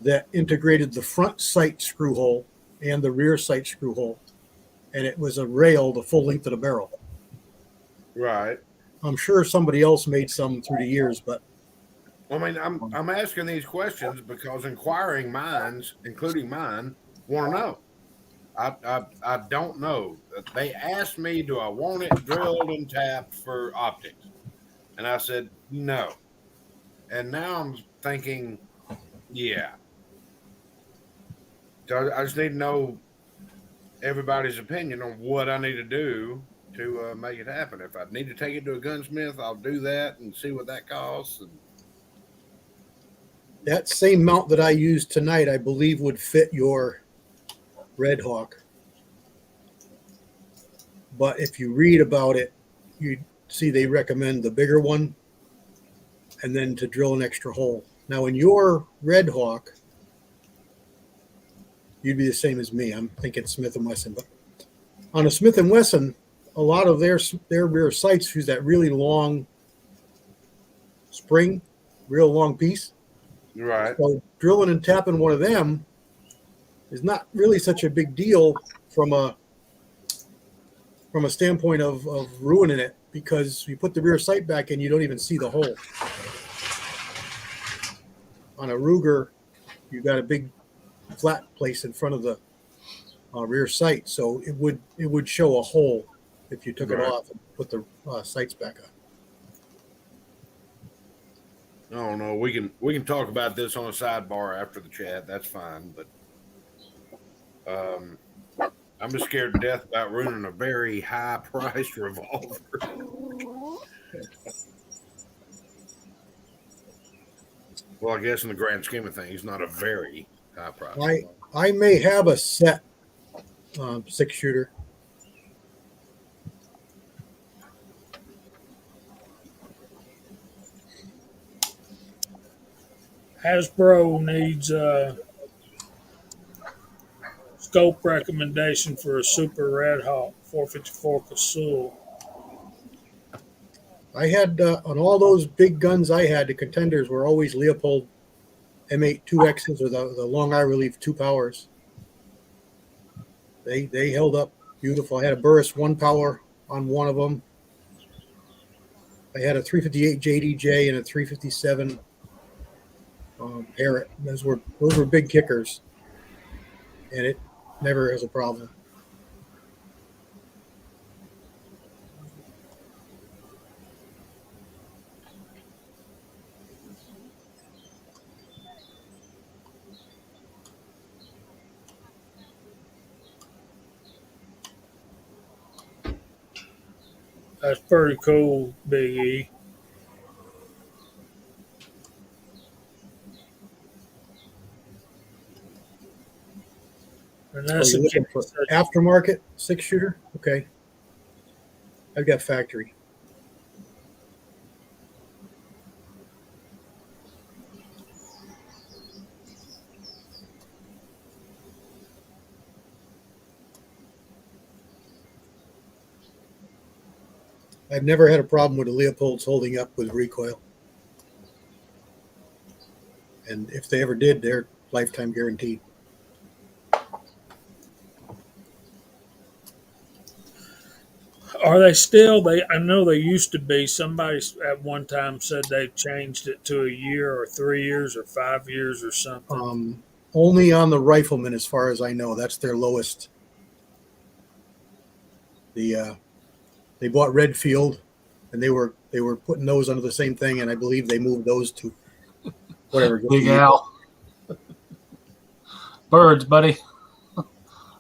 that integrated the front sight screw hole and the rear sight screw hole, and it was a rail the full length of the barrel. Right. I'm sure somebody else made some through the years, but I mean, I'm asking these questions because inquiring minds, including mine, want to know. I don't know. They asked me, do I want it drilled and tapped for optics? And I said, no. And now I'm thinking, yeah. So I just need to know everybody's opinion on what I need to do to make it happen. If I need to take it to a gunsmith, I'll do that and see what that costs. And that same mount that I used tonight, I believe, would fit your Red Hawk. But if you read about it, you see they recommend the bigger one and then to drill an extra hole. Now, in your Red Hawk, you'd be the same as me. I'm thinking Smith & Wesson. But on a Smith & Wesson, a lot of their rear sights use that really long spring, real long piece. right. So drilling and tapping one of them is not really such a big deal from a standpoint of ruining it, because you put the rear sight back in, you don't even see the hole. On a Ruger, you got a big flat place in front of the rear sight, so it would show a hole if you took it off and put the sights back on. I don't know. We can talk about this on a sidebar after the chat. That's fine, but I'm just scared to death about ruining a very high-priced revolver. Well, I guess in the grand scheme of things, not a very high price. I may have a set 6-shooter, Hasbro needs scope recommendation for a Super Red Hawk 454 Casull. I had on all those big guns I had, the contenders were always Leopold M8 2Xs or the long eye relief 2 powers. They held up beautiful. I had a Burris 1 power on one of them. I had a 358 JDJ and a 357 Parrot. Those were big kickers, and it never has a problem. That's pretty cool, Big E. And Oh, that's you're a looking for aftermarket 6-shooter? Okay. I've got factory. I've never had a problem with the Leopolds holding up with recoil. And if they ever did, they're lifetime guaranteed. Are they still? I know they used to be. Somebody at one time said they changed it to a year or 3 years or 5 years or something. Only on the riflemen, as far as I know. That's their lowest. They bought Redfield, and they were putting those under the same thing, and I believe they moved those to whatever. Big Al. Birds, buddy.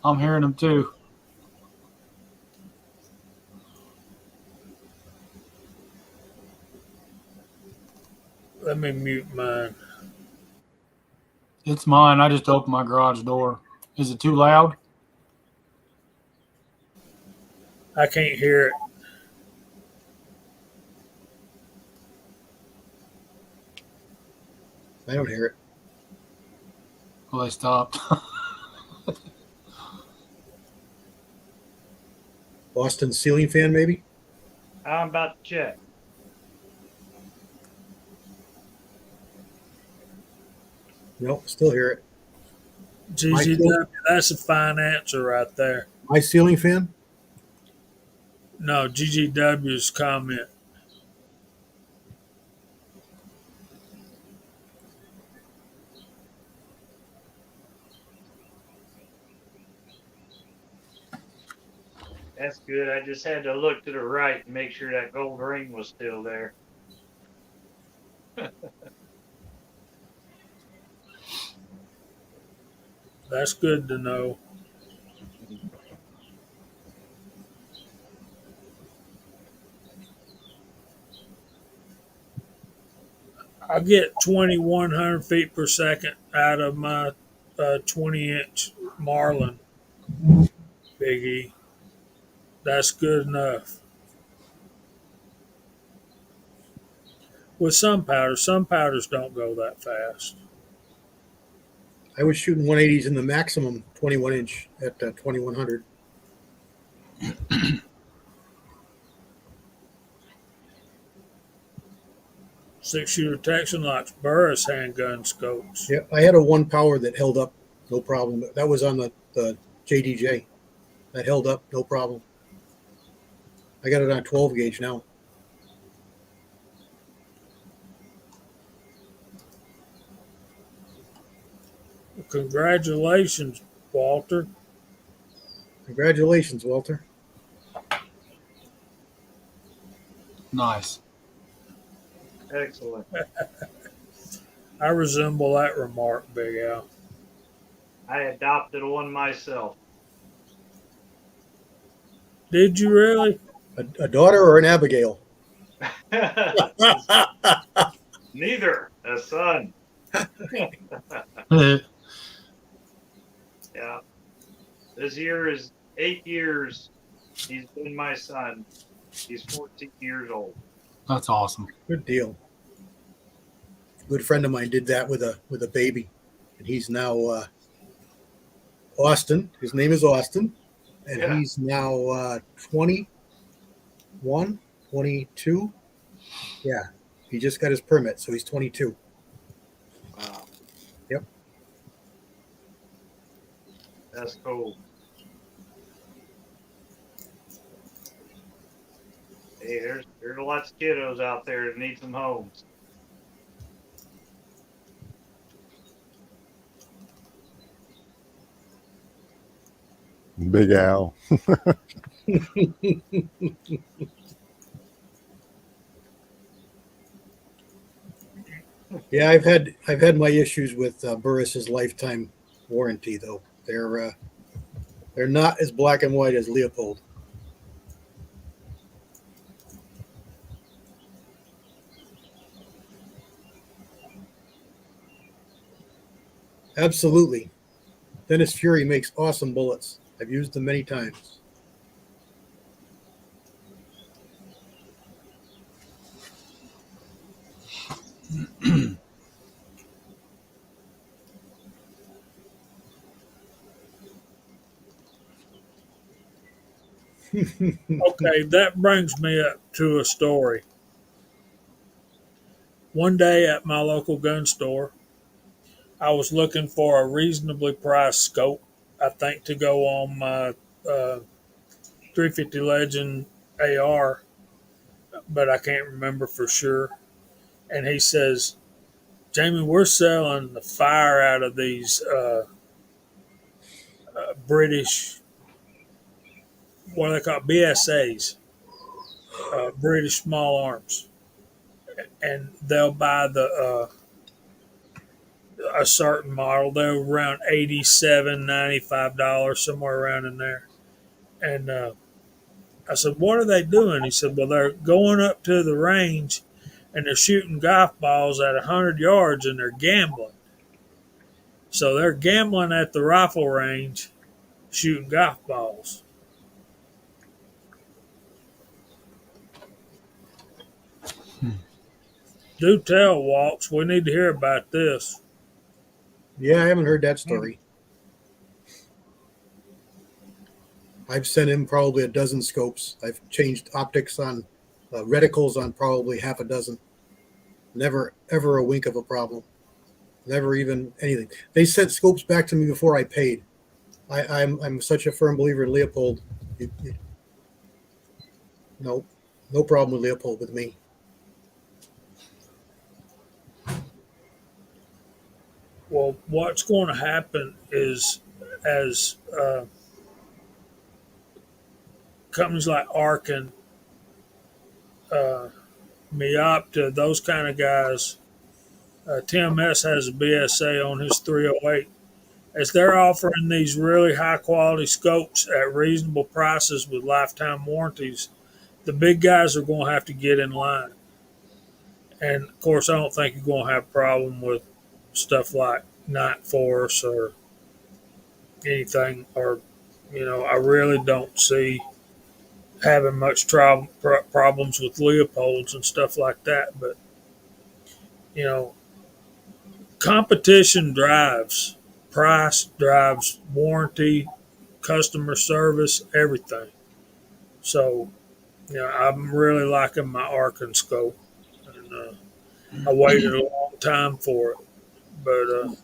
I'm hearing them too. Let me mute mine. It's mine. I just opened my garage door. Is it too loud? I can't hear it. I don't hear it. Well, they stopped. Boston ceiling fan, maybe? I'm about to check. Nope, still hear it. GGW, that's a fine answer right there. My ceiling fan? No, GGW's comment. That's good. I just had to look to the right and make sure that gold ring was still there. That's good to know. I get 2,100 feet per second out of my 20-inch Marlin, Big E. That's good enough. With some powders don't go that fast. I was shooting 180s in the maximum 21-inch at 2,100. Six-shooter Texan likes Burris handgun scopes. Yeah, I had a 1 power that held up, no problem. That was on the JDJ. That held up, no problem. I got it on 12 gauge now. Congratulations, Walter. Congratulations, Walter. Nice. Excellent. I resemble that remark, Big Al. I adopted one myself. Did you really? A daughter or an Abigail? Neither. A son. Yeah. This year is 8 years. He's been my son. He's 14 years old. That's awesome. Good deal. good friend of mine did that with a baby, and he's now Austin. His name is Austin, and Yeah. he's now 21, 22. Yeah, he just got his permit, so he's 22. Wow. Yep. That's cool. Hey, there's lots of kiddos out there that need some homes. Big Al. Yeah, I've had my issues with Burris's lifetime warranty, though. They're not as black and white as Leopold. Absolutely. Dennis Fury makes awesome bullets. I've used them many times. Okay, that brings me up to a story. One day at my local gun store, I was looking for a reasonably priced scope, I think to go on my 350 Legend AR, but I can't remember for sure. And he says, Jamie, we're selling the fire out of these British, what do they call it? BSAs, British small arms. And they'll buy a certain model. They're around $87, $95, somewhere around in there. And I said, what are they doing? He said, well, they're going up to the range and they're shooting golf balls at 100 yards and they're gambling. So they're gambling at the rifle range, shooting golf balls. Do tell, Waltz. We need to hear about this. Yeah, I haven't heard that story. I've sent him probably a dozen scopes. I've changed optics on reticles on probably half a dozen. Never, ever a wink of a problem. Never even anything. They sent scopes back to me before I paid. I'm such a firm believer in Leopold. No, no problem with Leopold with me. Well, what's going to happen is as companies like Arkin, uh, Miopta, those kind of guys, TMS has a BSA on his 308. As they're offering these really high quality scopes at reasonable prices with lifetime warranties, the big guys are going to have to get in line. And of course, I don't think you're going to have a problem with stuff like Night Force or anything, or I really don't see having much problems with Leopolds and stuff like that. But you know, competition drives price, drives warranty, customer service, everything. So I'm really liking my Arkin scope, and I waited a long time for it, but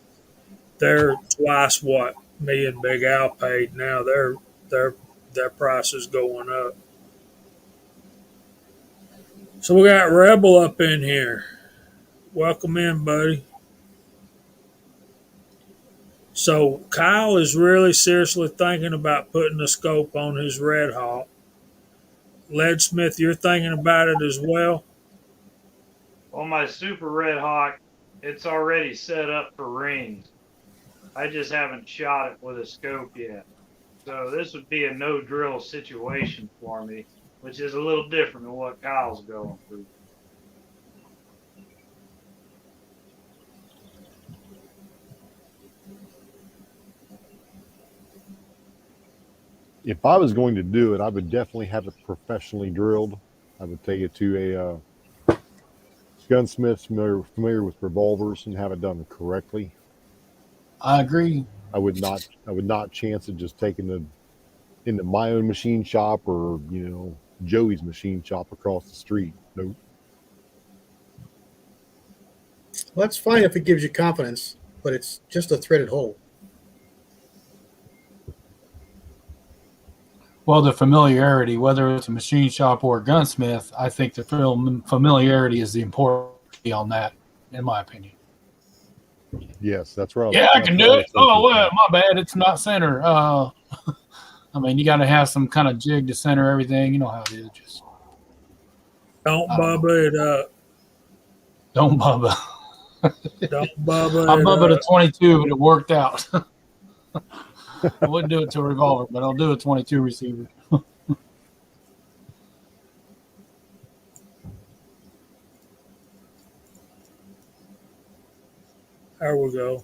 they're twice what me and Big Al paid. Now their price is going up. So we got Rebel up in here. Welcome in, buddy. So Kyle is really seriously thinking about putting a scope on his Red Hawk. Leadsmith, you're thinking about it as well. Well, my Super Red Hawk, it's already set up for rings. I just haven't shot it with a scope yet. So this would be a no drill situation for me, which is a little different than what Kyle's going through. If I was going to do it, I would definitely have it professionally drilled. I would take it to a gunsmiths familiar with revolvers and have it done correctly. I agree. I would not chance it just taking it into my own machine shop or Joey's machine shop across the street. Nope. Well, that's fine if it gives you confidence, but it's just a threaded hole. Well, the familiarity, whether it's a machine shop or a gunsmith, I think the familiarity is the important on that, in my opinion. Yes, that's right. Yeah, I can do it. Oh, well, my bad. It's not center. I mean, you got to have some kind of jig to center everything. You know how it is. Just Don't bubba it up. don't bubba. Don't bubba I it bubba up. a 22, but it worked out. I wouldn't do it to a revolver, but I'll do a 22 receiver. There we go.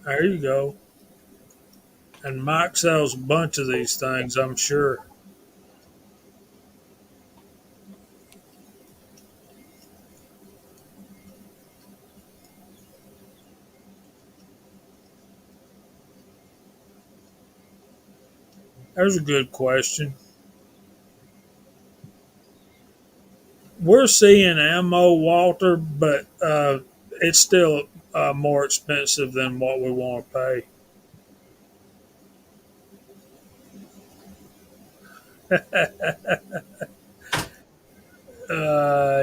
There you go. And Mike sells a bunch of these things, I'm sure. There's a good question. We're seeing ammo, Walter, but it's still more expensive than what we want to pay.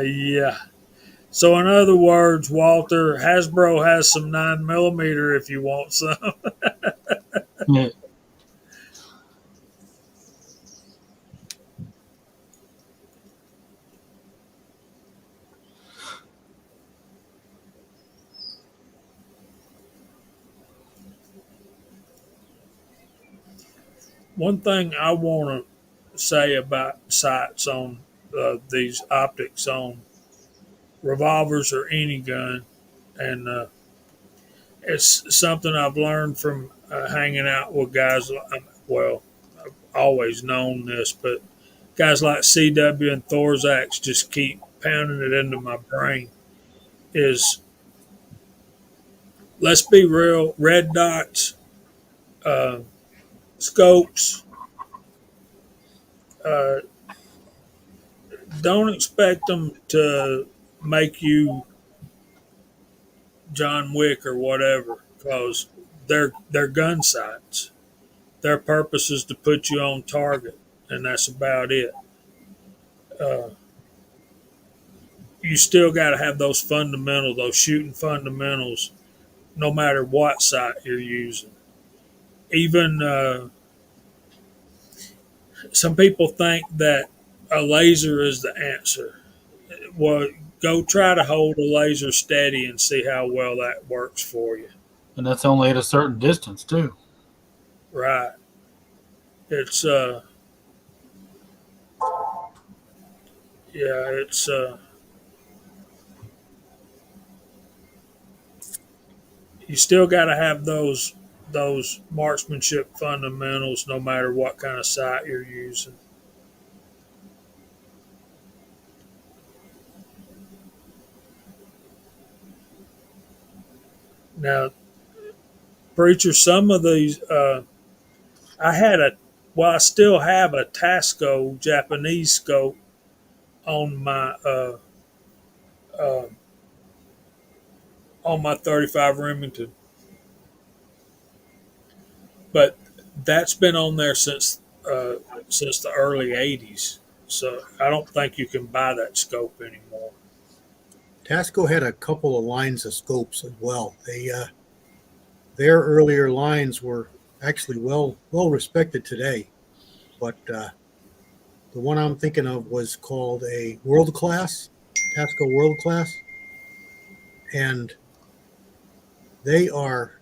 Yeah. So, in other words, Walter, Hasbro has some 9mm if you want some. Yeah. One thing I want to say about sights on these optics on revolvers or any gun, and it's something I've learned from hanging out with guys. Well, I've always known this, but guys like CW and Thorzak's just keep pounding it into my brain. Is let's be real, red dots, uh, scopes. Uh, don't expect them to make you John Wick or whatever, because they're gun sights. Their purpose is to put you on target, and that's about it. Uh, you still got to have those fundamentals, those shooting fundamentals, no matter what sight you're using. Even some people think that a laser is the answer. Well, go try to hold a laser steady and see how well that works for you. And that's only at a certain distance, too. Right. It's yeah, it's you still got to have those marksmanship fundamentals no matter what kind of sight you're using. Now, preacher, some of these I had I still have a Tasco Japanese scope on my uh, on my 35 Remington, but that's been on there since the early 80s. So I don't think you can buy that scope anymore. Tasco had a couple of lines of scopes as well. Their earlier lines were actually well respected today, but The one I'm thinking of was called a World Class, Tasco World Class, and they are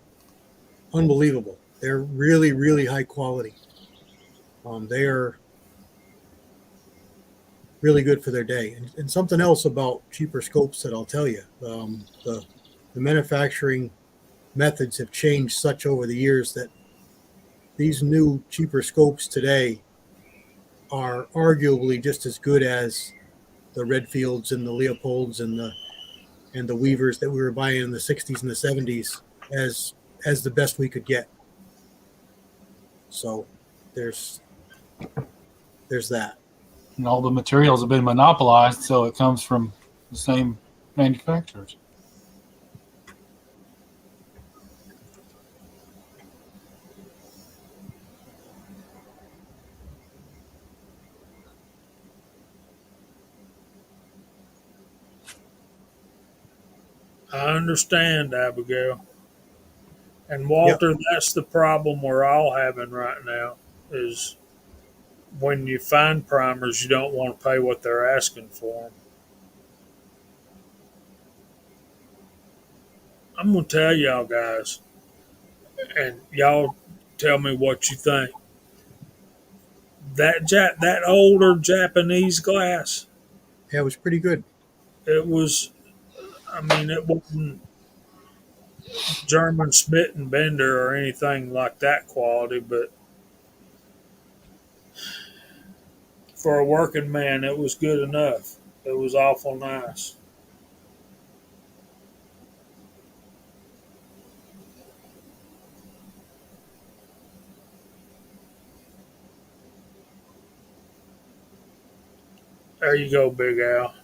unbelievable. They're really, really high quality. They are really good for their day. And something else about cheaper scopes that I'll tell you, the manufacturing methods have changed such over the years that these new cheaper scopes today are arguably just as good as the Redfields and the Leopolds and the Weavers that we were buying in the 60s and the 70s as the best we could get. So there's that. And all the materials have been monopolized, so it comes from the same manufacturers. I understand, Abigail. And Walter, that's the problem we're all having right now is when you find primers, you don't want to pay what they're asking for them. I'm going to tell y'all guys, and y'all tell me what you think. That older Japanese glass, Yeah, it was pretty good. it was, I mean, it wasn't German Smith and Bender or anything like that quality, but for a working man, it was good enough. It was awful nice. There you go, Big Al.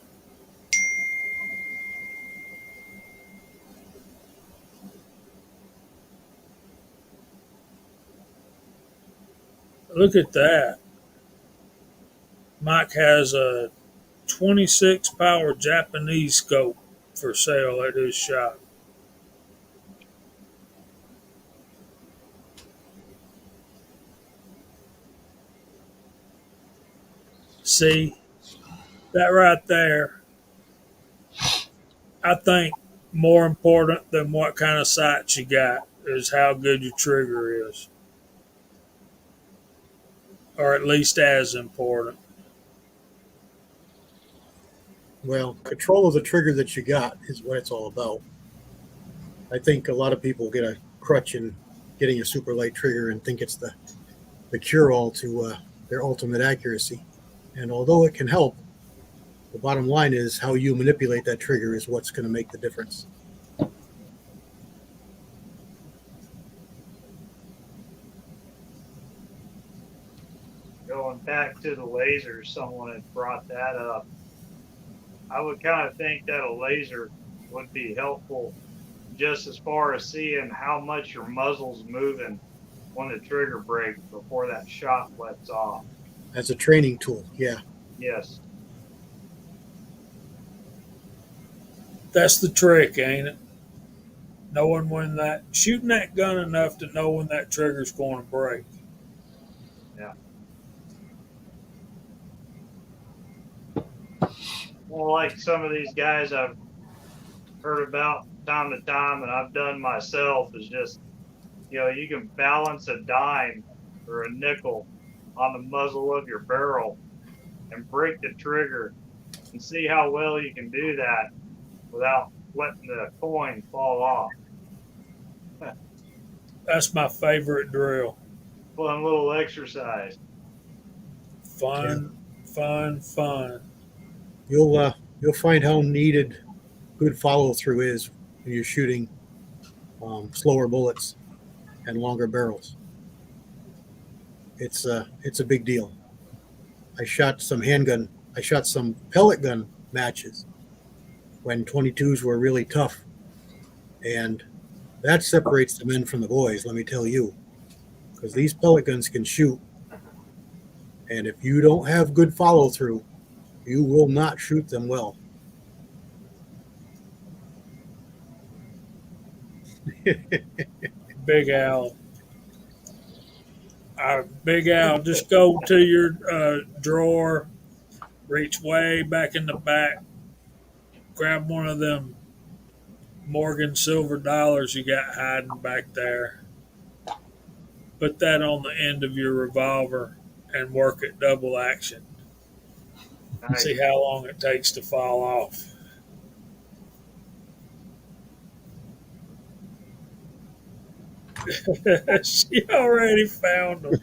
Look at that. Mike has a 26 power Japanese scope for sale at his shop. See, that right there, I think more important than what kind of sights you got is how good your trigger is, or at least as important. Well, control of the trigger that you got is what it's all about. I think a lot of people get a crutch in getting a super light trigger and think it's the cure all to their ultimate accuracy. And although it can help, the bottom line is how you manipulate that trigger is what's going to make the difference. Going back to the laser, someone had brought that up. I would kind of think that a laser would be helpful just as far as seeing how much your muzzle's moving when the trigger breaks before that shot lets off. As a training tool, yeah. Yes. That's the trick, ain't it? Knowing when shooting that gun enough to know when that trigger's going to break. Yeah. Well, like some of these guys I've heard about time to time and I've done myself is just, you can balance a dime or a nickel on the muzzle of your barrel and break the trigger and see how well you can do that without letting the coin fall off. That's my favorite drill. Fun little exercise. Fun, fun, fun. You'll find how needed good follow through is when you're shooting slower bullets and longer barrels. It's a big deal. I shot some pellet gun matches when 22s were really tough, and that separates the men from the boys. Let me tell you, because these pellet guns can shoot, and if you don't have good follow through, you will not shoot them well. Big Al. Big Al, just go to your drawer, reach way back in the back, grab one of them Morgan silver dollars you got hiding back there. Put that on the end of your revolver and work it double action. Nice. See how long it takes to fall off. She already found them.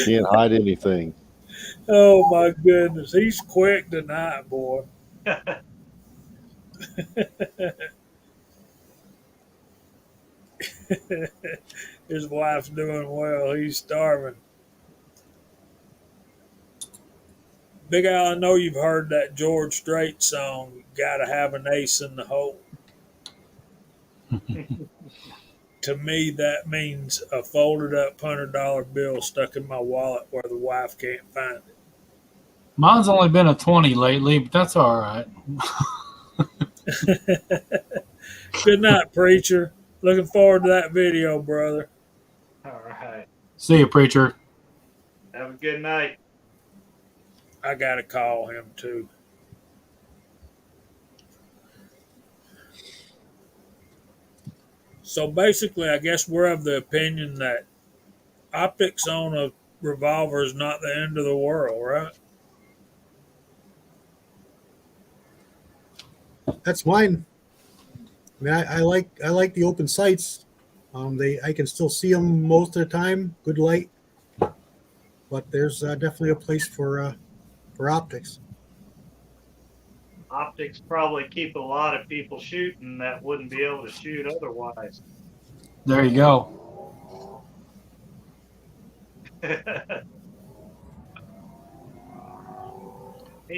Can't hide anything. Oh my goodness, he's quick tonight, boy. His wife's doing well. He's starving. Big Al, I know you've heard that George Strait song, "Gotta Have an Ace in the Hole." To me, that means a folded up $100 bill stuck in my wallet where the wife can't find it. Mine's only been a 20 lately, but that's all right. Good night, preacher. Looking forward to that video, brother. All right. See you, preacher. Have a good night. I got to call him too. So basically, I guess we're of the opinion that optics on a revolver is not the end of the world, right? That's mine. I mean, I like the open sights. I can still see them most of the time. Good light, but there's definitely a place for optics. Optics probably keep a lot of people shooting that wouldn't be able to shoot otherwise. There you go.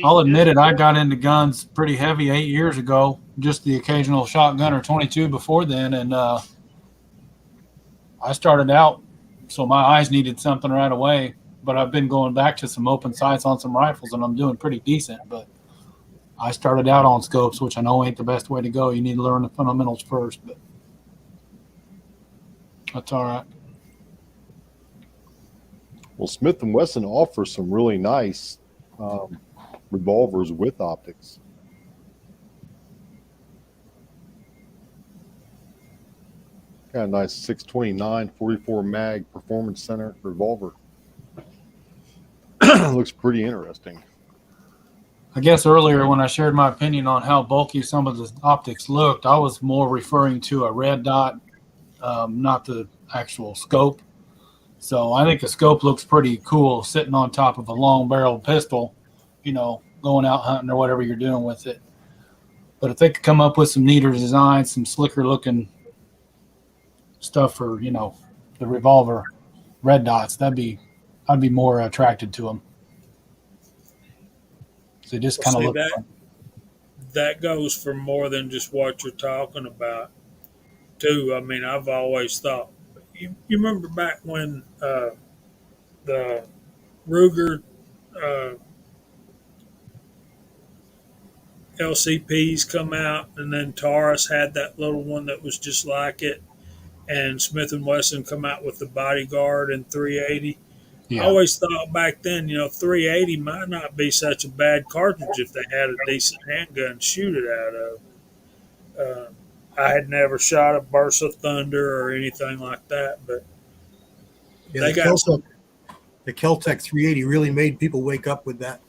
I'll admit it, I got into guns pretty heavy 8 years ago, just the occasional shotgun or 22 before then, and I started out, so my eyes needed something right away, but I've been going back to some open sights on some rifles, and I'm doing pretty decent, but I started out on scopes, which I know ain't the best way to go. You need to learn the fundamentals first, but that's all right. Well, Smith & Wesson offers some really nice revolvers with optics. Got a nice 629 44 mag performance center revolver. Looks pretty interesting. I guess earlier when I shared my opinion on how bulky some of the optics looked, I was more referring to a red dot, not the actual scope. So I think the scope looks pretty cool sitting on top of a long barreled pistol, you know, going out hunting or whatever you're doing with it. But if they could come up with some neater designs, some slicker looking stuff for, you know, the revolver red dots, I'd be more attracted to them. So just kind of look. That goes for more than just what you're talking about, too. I mean, I've always thought. You remember back when the Ruger LCPs come out, and then Taurus had that little one that was just like it, and Smith & Wesson come out with the Bodyguard and 380. Yeah. I always thought back then, 380 might not be such a bad cartridge if they had a decent handgun to shoot it out of. I had never shot a Burst of Thunder or anything like that, but Yeah, the Keltec 380 really made people wake up with that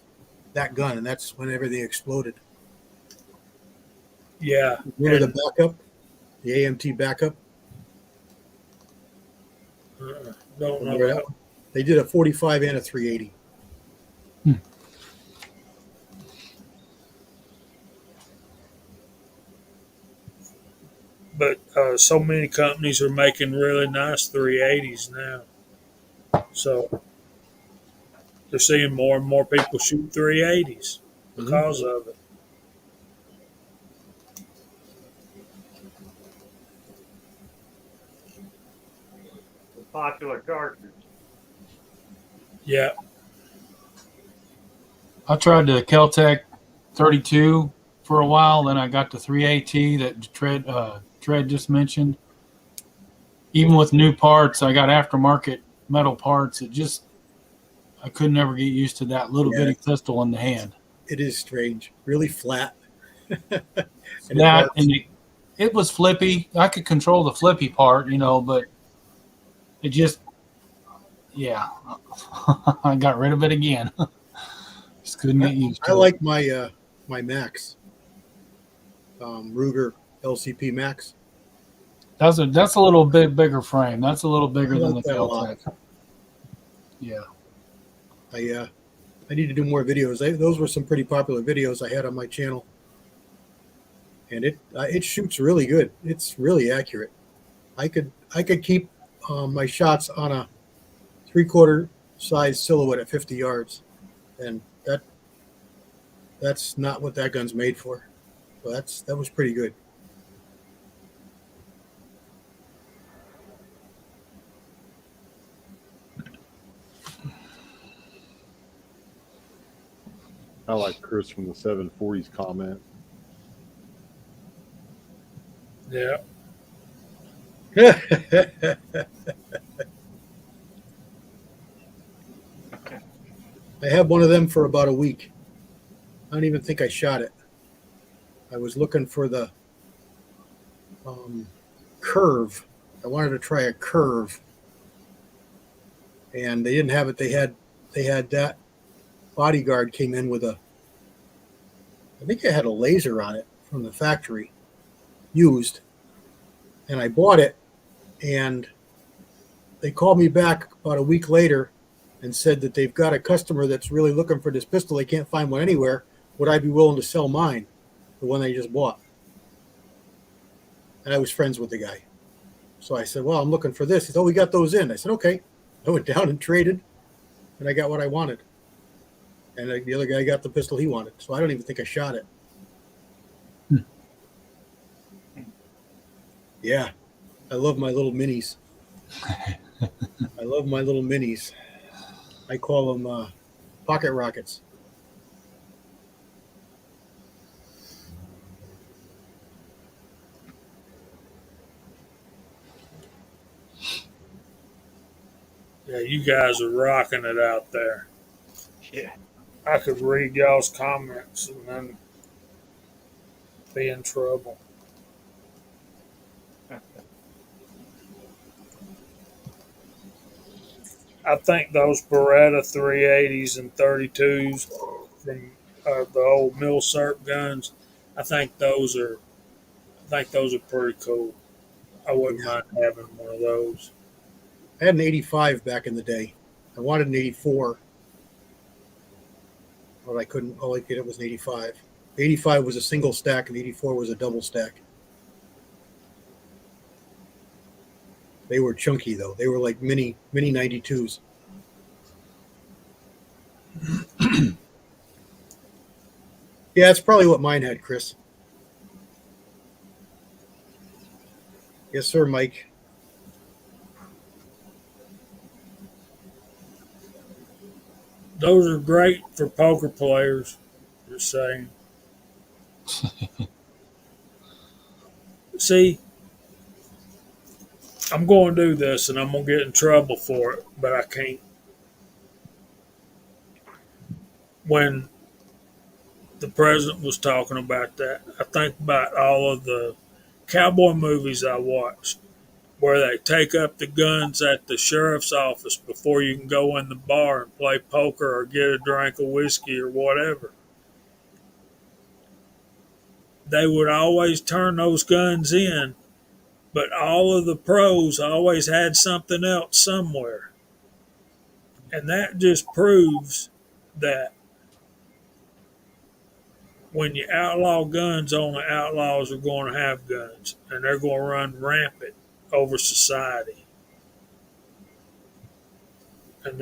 gun, and that's whenever they exploded. Yeah. Remember the backup, the AMT backup? Don't know. Remember that one? They did a 45 and a 380. But so many companies are making really nice 380s now. So they're seeing more and more people shoot 380s because of it. The popular cartridge. Yeah. I tried the Keltec 32 for a while, then I got the 3AT that Tread just mentioned. even with new parts, I got aftermarket metal parts. I could never get used to that little bitty pistol in the hand. It is strange, really flat. And That and it was flippy. I could control the flippy part, but it just, yeah, I got rid of it again. Just couldn't get used to I it. like my my Max, Ruger LCP Max. That's a little bit bigger frame. That's a little bigger than the that a lot. Caltech. Yeah. I need to do more videos. Those were some pretty popular videos I had on my channel, and it shoots really good. It's really accurate. I could keep my shots on a 3/4 size silhouette at 50 yards, and that's not what that gun's made for. So that was pretty good. I like Chris from the 740s comment. Yeah. I had one of them for about a week. I don't even think I shot it. I was looking for the curve. I wanted to try a curve, and they didn't have it. They had that bodyguard came in with I think it had a laser on it from the factory, used, and I bought it, and they called me back about a week later and said that they've got a customer that's really looking for this pistol. They can't find one anywhere. Would I be willing to sell mine, the one they just bought? And I was friends with the guy. So I said, well, I'm looking for this. He said, oh, we got those in. I said, okay. I went down and traded, and I got what I wanted. And the other guy got the pistol he wanted. So I don't even think I shot it. Yeah. I love my little minis. I love my little minis. I call them pocket rockets. Yeah, you guys are rocking it out there. Yeah. I could read y'all's comments and then be in trouble. I think those Beretta 380s and 32s from the old Milsurp guns, I think those are pretty cool. I wouldn't mind having one of those. I had an 85 back in the day. I wanted an 84, but I couldn't. All I could get was an 85. 85 was a single stack, and 84 was a double stack. They were chunky though. They were like mini 92s. Yeah, that's probably what mine had, Chris. Yes, sir, Mike. Those are great for poker players. Just saying. See, I'm going to do this and I'm going to get in trouble for it, but I can't. When the president was talking about that, I think about all of the cowboy movies I watched where they take up the guns at the sheriff's office before you can go in the bar and play poker or get a drink of whiskey or whatever. They would always turn those guns in, but all of the pros always had something else somewhere. And that just proves that when you outlaw guns, only outlaws are going to have guns, and they're going to run rampant over society. And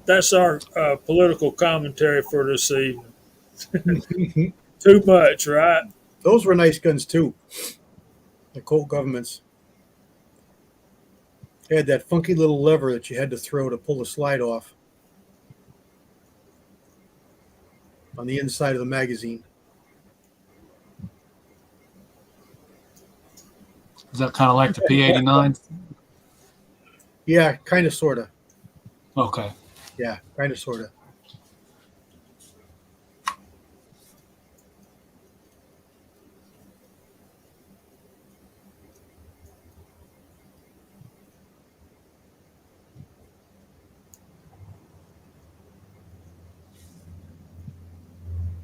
that's our political commentary for this evening. Too much, right? Those were nice guns too. The Colt governments. They had that funky little lever that you had to throw to pull the slide off on the inside of the magazine. Is that kind of like the P89? Yeah, kind of, sort of. Okay. Yeah, kind of, sort of.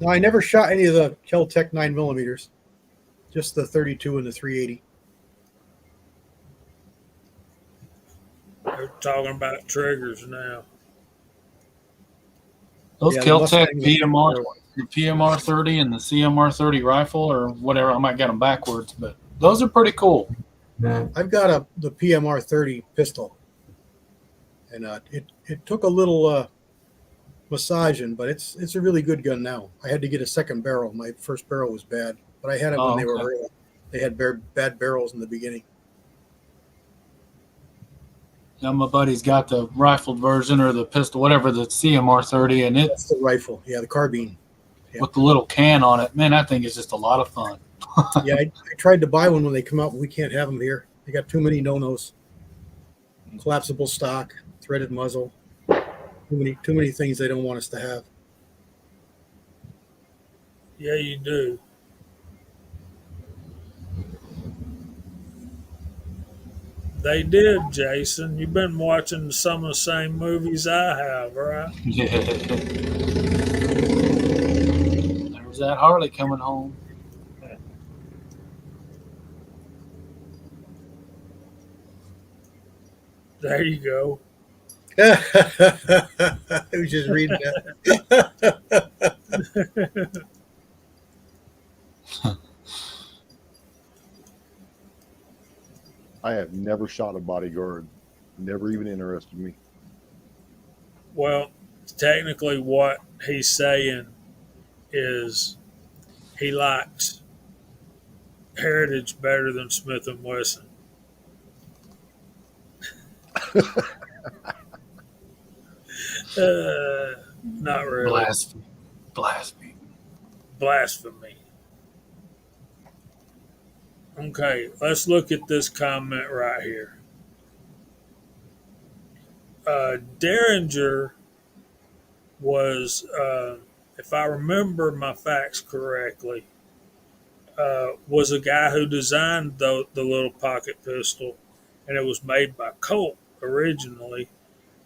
No, I never shot any of the Kel-Tec 9mm, just the 32 and the 380. They're talking about triggers now. Those Yeah, the Kel-Tec Mustang was the PMR, better one. the PMR 30 and the CMR 30 rifle or whatever. I might get them backwards, but those are pretty cool. I've got the PMR 30 pistol, and it took a little massaging, but it's a really good gun now. I had to get a second barrel. My first barrel was bad, but I had it when they were early. They had bad barrels in the beginning. Now my buddy's got the rifled version or the pistol, whatever, the CMR 30, and That's it's the rifle. Yeah, the carbine. Yeah. with the little can on it. Man, that thing is just a lot of fun. Yeah, I tried to buy one when they come out, but we can't have them here. They got too many no-nos. Collapsible stock, threaded muzzle. Too many things they don't want us to have. Yeah, you do. They did, Jason. You've been watching some of the same movies I have, right? Yeah. There's that Harley coming home. There you go. I was just reading that. I have never shot a bodyguard. Never even interested me. Well, technically, what he's saying is he likes Heritage better than Smith and Wesson. Not really. Blasphemy. Blasphemy. Okay, let's look at this comment right here. Derringer was, if I remember my facts correctly, was a guy who designed the little pocket pistol, and it was made by Colt originally.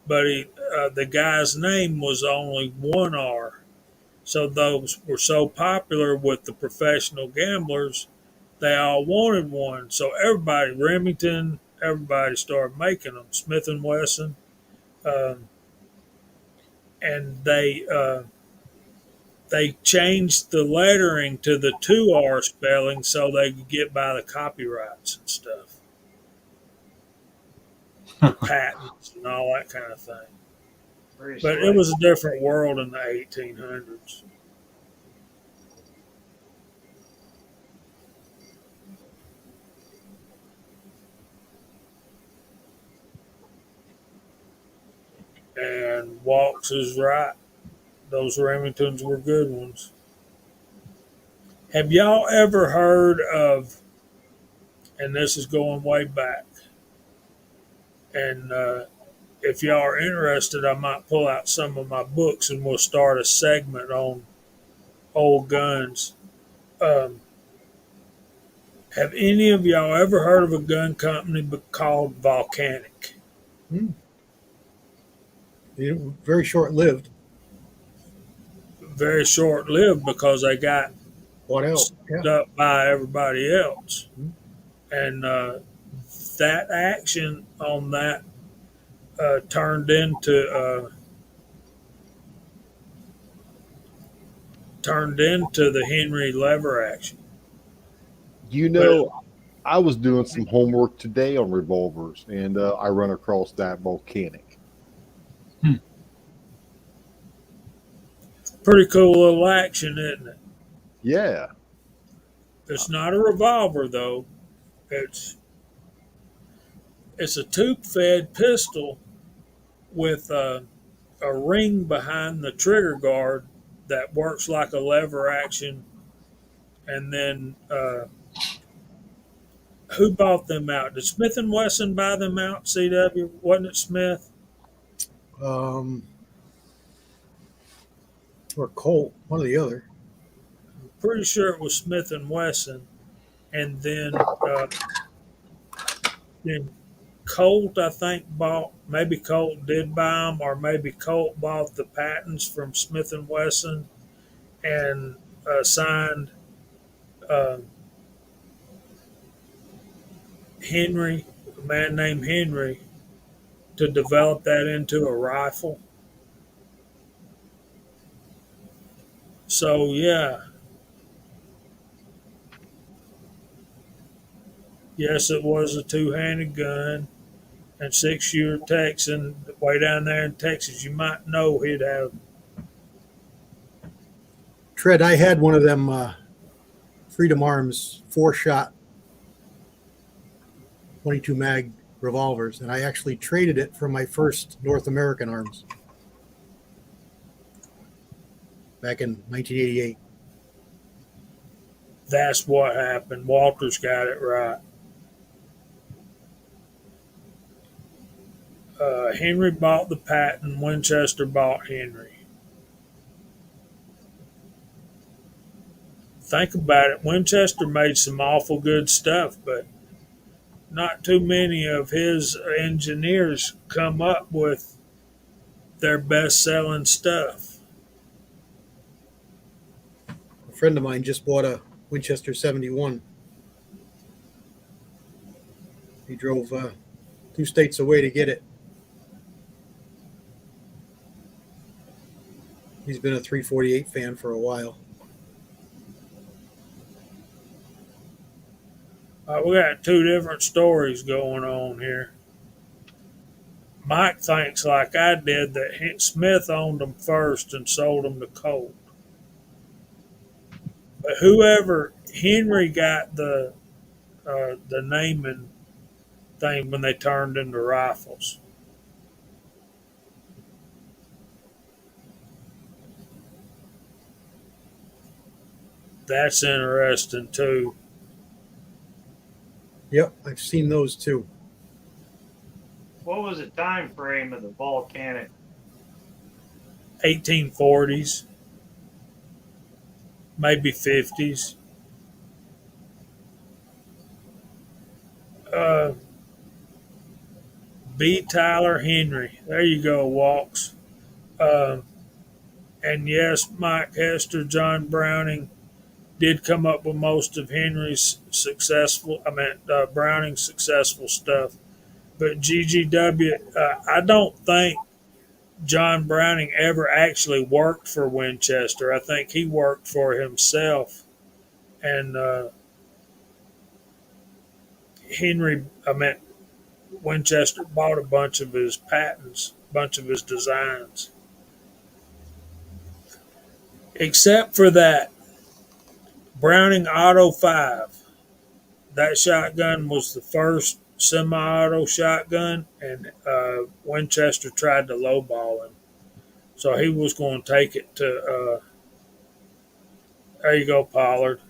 But the guy's name was only one R. So those were so popular with the professional gamblers, they all wanted one. So everybody, Remington, everybody started making them. Smith and Wesson, and they changed the lettering to the 2R spelling so they could get by the copyrights and stuff, patents and all that kind of thing. But it was a different world in the 1800s. And Walks is right. Those Remingtons were good ones. Have y'all ever heard of, and this is going way back, and if y'all are interested, I might pull out some of my books and we'll start a segment on old guns. Have any of y'all ever heard of a gun company called Volcanic? Very short-lived. Very short-lived because they got What else? stood up by everybody else. And that action on that turned into the Henry lever action. You know, I was doing some homework today on revolvers, and I run across that Volcanic. Pretty cool little action, isn't it? Yeah. It's not a revolver though. It's a tube-fed pistol with a ring behind the trigger guard that works like a lever action, and then Who bought them out? Did Smith and Wesson buy them out? CW, wasn't it Smith? Um, or Colt, one or the other. Pretty sure it was Smith and Wesson, and then Colt, I think, bought. Maybe Colt did buy them, or maybe Colt bought the patents from Smith and Wesson and signed uh, Henry, a man named Henry, to develop that into a rifle. So yeah, yes, it was a two-handed gun and 6 shooter Texan. Way down there in Texas, you might know he'd have. Tread, I had one of them Freedom Arms 4-shot 22 mag revolvers, and I actually traded it for my first North American arms back in 1988. That's what happened. Walter's got it right. Henry bought the patent. Winchester bought Henry. Think about it. Winchester made some awful good stuff, but not too many of his engineers come up with their best selling stuff. A friend of mine just bought a Winchester 71. He drove 2 states away to get it. He's been a 348 fan for a while. We got two different stories going on here. Mike thinks, like I did, that Smith owned them first and sold them to Colt. But whoever Henry got the naming thing when they turned into rifles. That's interesting too. Yep, I've seen those too. What was the time frame of the volcanic? 1840s, maybe 50s. Uh, B. Tyler Henry. There you go, Walks. Uh, and yes, Mike Hester, John Browning did come up with most of Henry's Browning's successful stuff. But GGW, I don't think John Browning ever actually worked for Winchester. I think he worked for himself. And Winchester bought a bunch of his patents, a bunch of his designs. Except for that Browning Auto 5. That shotgun was the first semi-auto shotgun, and Winchester tried to lowball him. So he was going to take it to, there you go, Pollard.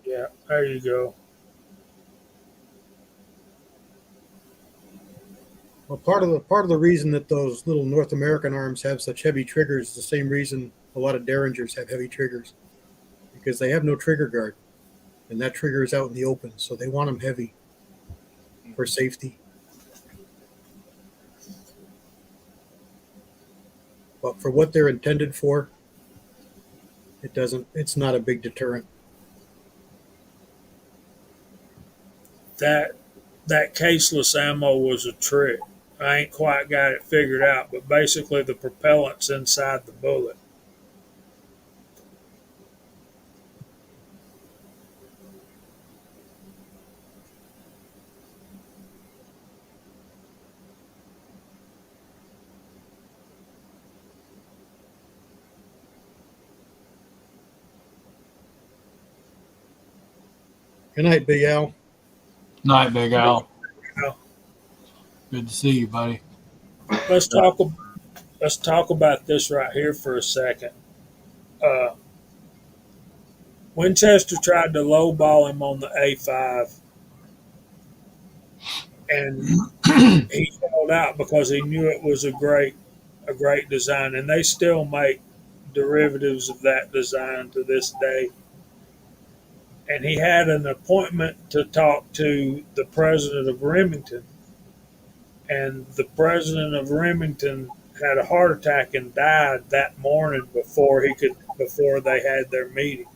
Yeah, there you go. Well, part of the reason that those little North American arms have such heavy triggers is the same reason a lot of Derringers have heavy triggers, because they have no trigger guard, and that trigger is out in the open, so they want them heavy for safety. But for what they're intended for, it's not a big deterrent. That caseless ammo was a trick. I ain't quite got it figured out, but basically the propellant's inside the bullet. Good night, Big Al. Night, Big Al. Al. Good to see you, buddy. Let's talk about this right here for a second. Uh, Winchester tried to lowball him on the A5, and he sold out because he knew it was a great design, and they still make derivatives of that design to this day. And he had an appointment to talk to the president of Remington, and the president of Remington had a heart attack and died that morning before they had their meeting.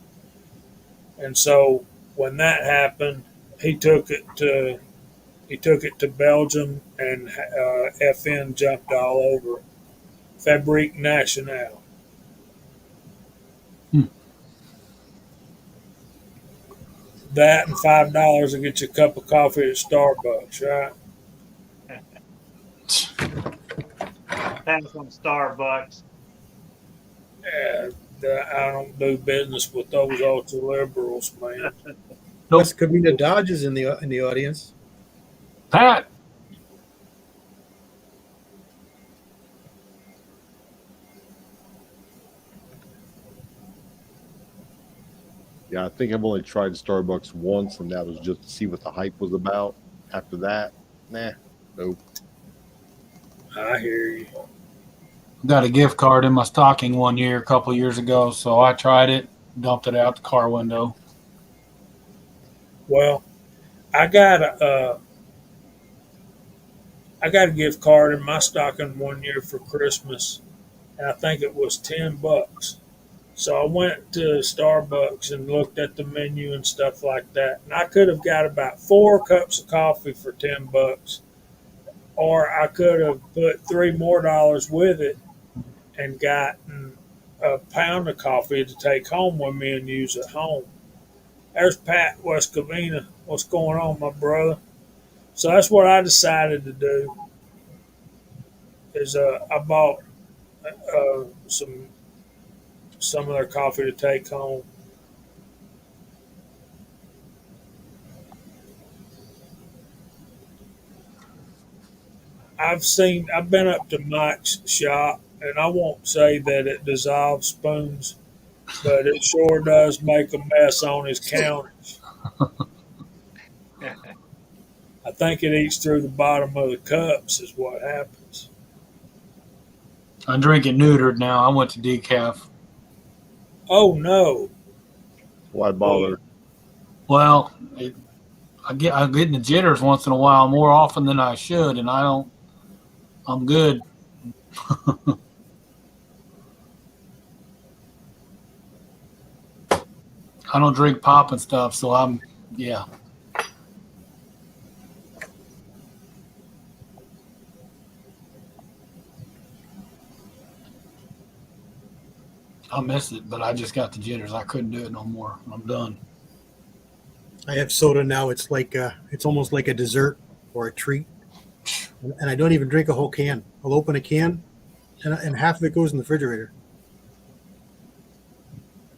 And so when that happened, he took it to Belgium, and FN jumped all over it. Fabrique Nationale. That and $5 will get you a cup of coffee at Starbucks, right? Pass on Starbucks. Yeah, I don't do business with those ultra liberals, man. West Covina Dodge is in the audience. Pat. Yeah, I think I've only tried Starbucks once, and that was just to see what the hype was about. After that, nah, nope. I hear you. Got a gift card in my stocking one year, a couple years ago, so I tried it, dumped it out the car window. Well, I got a gift card in my stocking one year for Christmas, and I think it was $10. So I went to Starbucks and looked at the menu and stuff like that, and I could have got about 4 cups of coffee for $10, or I could have put $3 more with it and gotten a pound of coffee to take home with me and use at home. There's Pat, West Covina. What's going on, my brother? So that's what I decided to do. Is I bought some of their coffee to take home. I've been up to Mike's shop, and I won't say that it dissolves spoons, but it sure does make a mess on his counters. I think it eats through the bottom of the cups is what happens. I'm drinking neutered now. I went to decaf. Oh no! Why bother? Well, I get the jitters once in a while, more often than I should, and I'm good. I don't drink pop and stuff, so yeah. I miss it, but I just got the jitters. I couldn't do it no more. I'm done. I have soda now. It's like it's almost like a dessert or a treat, and I don't even drink a whole can. I'll open a can, and half of it goes in the refrigerator.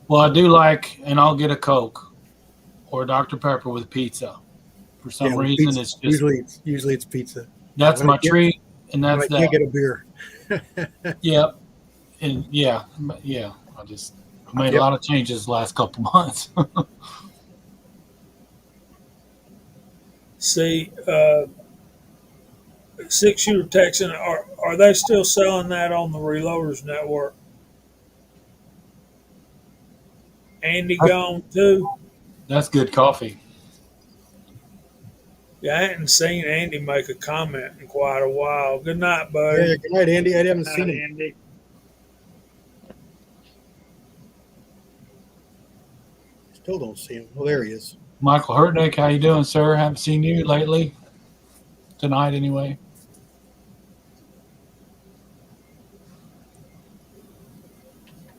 Well, I do like, and I'll get a Coke or a Dr. Pepper with pizza. For some reason, pizza. it's just usually it's pizza. That's my treat, and that's I can't get a beer. Yep, and yeah. I made a lot of changes the last couple months. See, 6-shooter Texan, are they still selling that on the Reloaders Network? Andy gone too? That's good coffee. Yeah, I hadn't seen Andy make a comment in quite a while. Good night, buddy. Yeah, good night, Andy. I haven't seen him. Andy. Still don't see him. Well, there he is. Michael Hurtnick, how you doing, sir? Haven't seen you lately. Tonight, anyway.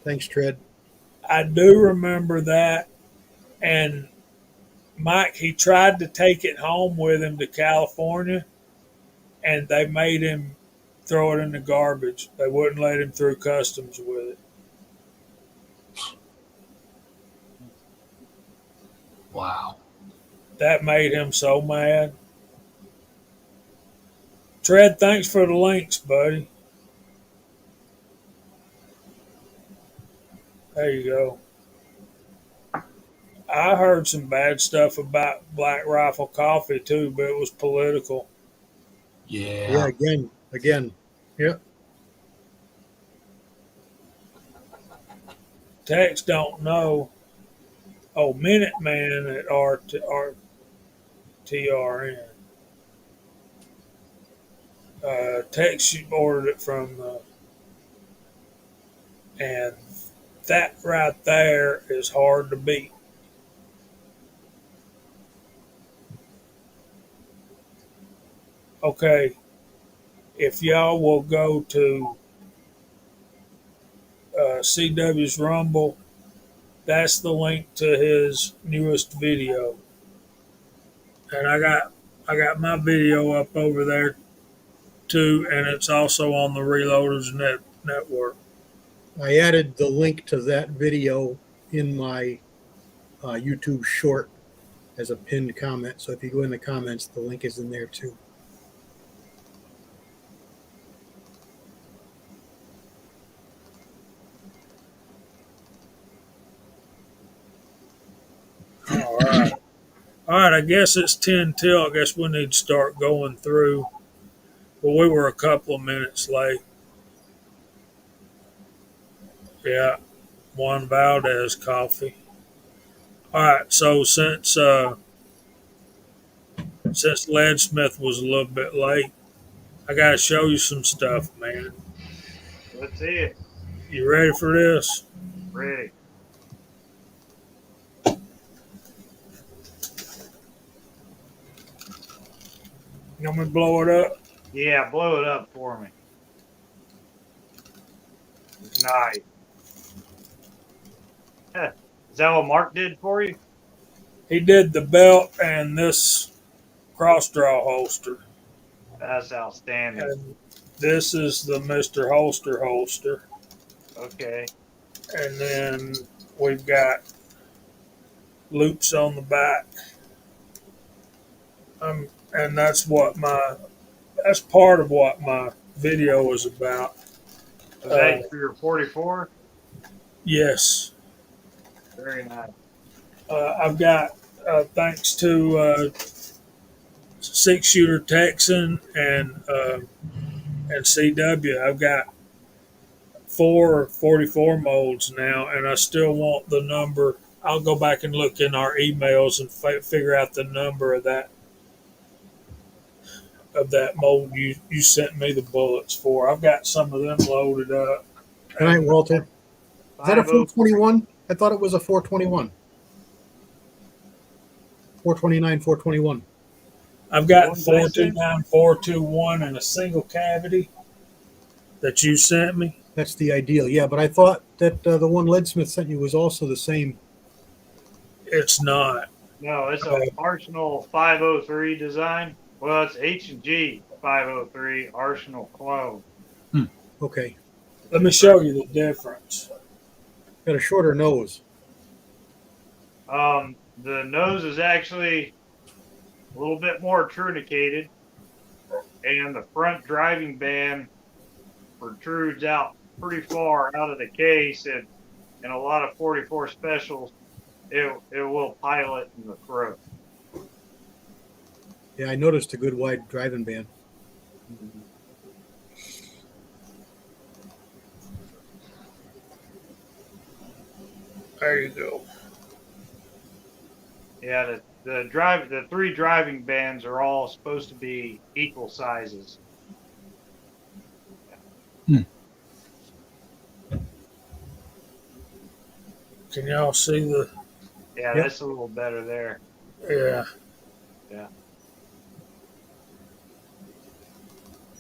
Thanks, Tread. I do remember that. And Mike, he tried to take it home with him to California, and they made him throw it in the garbage. They wouldn't let him through customs with it. Wow. That made him so mad. Tread, thanks for the links, buddy. There you go. I heard some bad stuff about Black Rifle Coffee too, but it was political. Yeah, Yeah. again. Yeah. Tex don't know. Oh, Minuteman at RTRN. Tex ordered it from, and that right there is hard to beat. Okay, if y'all will go to CW's Rumble, that's the link to his newest video, and I got my video up over there too, and it's also on the Reloaders network. I added the link to that video in my YouTube short as a pinned comment. So if you go in the comments, the link is in there too. All right. All right, I guess it's 10 till. I guess we need to start going through. But we were a couple of minutes late. Yeah, Juan Valdez coffee. All right, so since Leadsmith was a little bit late, I got to show you some stuff, man. Let's see it. You ready for this? Ready. You want me to blow it up? Yeah, blow it up for me. Nice. Is that what Mark did for you? He did the belt and this cross draw holster. That's outstanding. And this is the Mr. Holster. Okay. And then we've got loops on the back. And that's part of what my video is about. Is that for your 44? Yes. Very nice. I've got, thanks to 6-shooter Texan and CW, I've got 4 44 molds now, and I still want the number. I'll go back and look in our emails and figure out the number of that mold you sent me the bullets for. I've got some of them loaded up. Good night, Walter. Is that a 421? I thought it was a 421. 429, 421. I've got 429, 421 in a single cavity that you sent me. That's the ideal. Yeah, but I thought that the one Leadsmith sent you was also the same. It's not. No, it's a Arsenal 503 design. Well, it's H&G 503 Arsenal Clone. Okay. Let me show you the difference. Got a shorter nose. The nose is actually a little bit more trunicated, and the front driving band protrudes out pretty far out of the case, and in a lot of 44 specials, it will pilot in the throat. Yeah, I noticed a good wide driving band. There you go. Yeah, the 3 driving bands are all supposed to be equal sizes. Can y'all see the? Yeah, Yep. That's a little better there. Yeah. Yeah.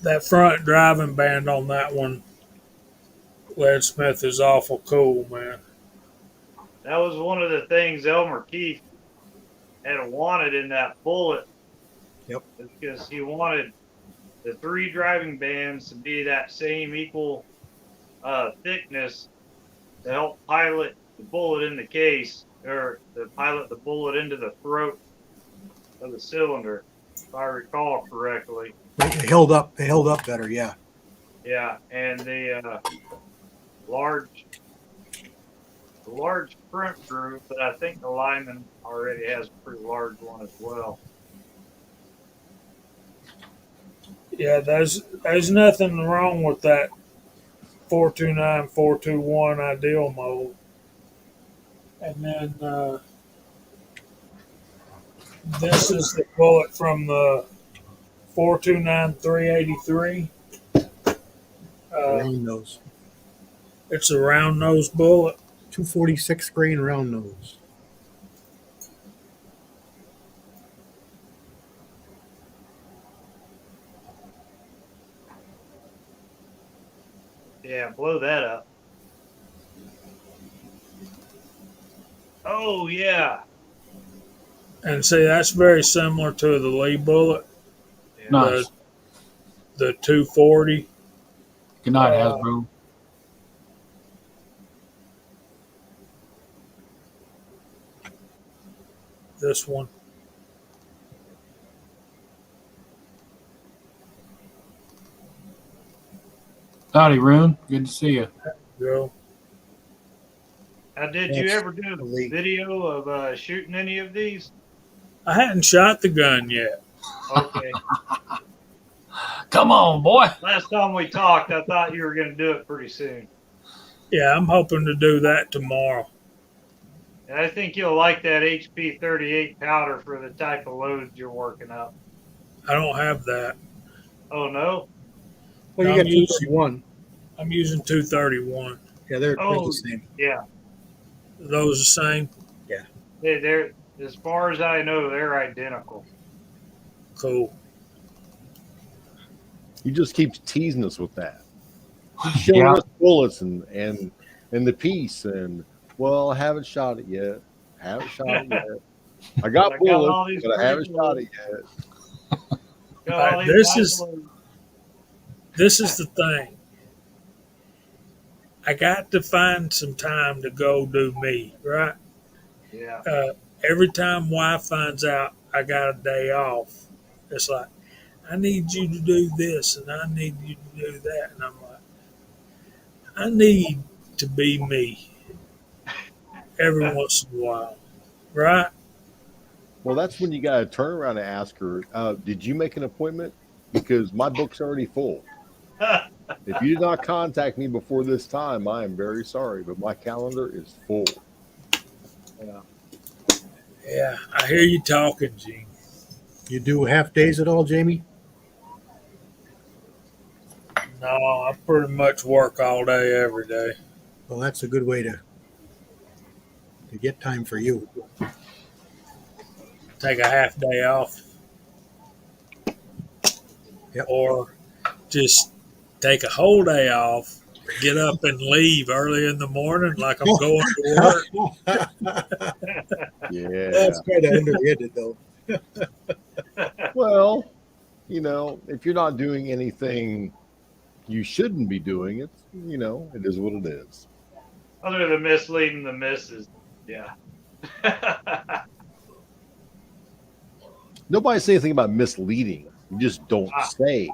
That front driving band on that one, Leadsmith, is awful cool, man. That was one of the things Elmer Keith had wanted in that bullet. Yep. Because he wanted the 3 driving bands to be that same equal thickness to help pilot the bullet in the case, or to pilot the bullet into the throat of the cylinder, if I recall correctly. They held up. They held up better. Yeah. Yeah, and the large front groove, but I think the Lyman already has a pretty large one as well. Yeah, there's nothing wrong with that 429 421 ideal mold. And then this is the bullet from the 429 383. Round nose. It's a round nose bullet. 246 grain round nose. Yeah, blow that up. Oh, yeah. And see, that's very similar to the Lee bullet, Yeah. Nice. the 240. Good night, Hasbro. This one. Howdy, Rune. Good to see you. Go. Now, did you That's ever do a elite. video of shooting any of these? I hadn't shot the gun yet. Okay. Come on, boy. Last time we talked, I thought you were going to do it pretty soon. Yeah, I'm hoping to do that tomorrow. And I think you'll like that HP 38 powder for the type of loads you're working up. I don't have that. Oh, no? Well, you I'm got using- 231. I'm using 231. Yeah, they're Oh. the same. Yeah. Are those the same? They're, as far as I know, they're identical. Cool. He just keeps teasing us with that. He's showing Yeah. us bullets and the piece, and well, I haven't shot it yet. Haven't shot it yet. I got I got all bullets, these but I haven't pretty shot it yet. Got all these This nice is- loads. This is the thing. I got to find some time to go do me, right? Yeah. Every time Y finds out I got a day off, it's like, I need you to do this and I need you to do that. And I'm like, I need to be me every once in a while, right? Well, that's when you got to turn around and ask her, did you make an appointment? Because my book's already full. If you did not contact me before this time, I am very sorry, but my calendar is full. Yeah. Yeah, I hear you talking, Gene. You do half days at all, Jamie? No, I pretty much work all day, every day. Well, that's a good way to get time for you. Take a half day off. Yep. Or just take a whole day off, get up and leave early in the morning like I'm going to work. Yeah. That's kind of underrated, though. Well, you know, if you're not doing anything you shouldn't be doing, it's, you know, it is what it is. Other than misleading the missus. Yeah. Nobody say anything about misleading. You just don't say.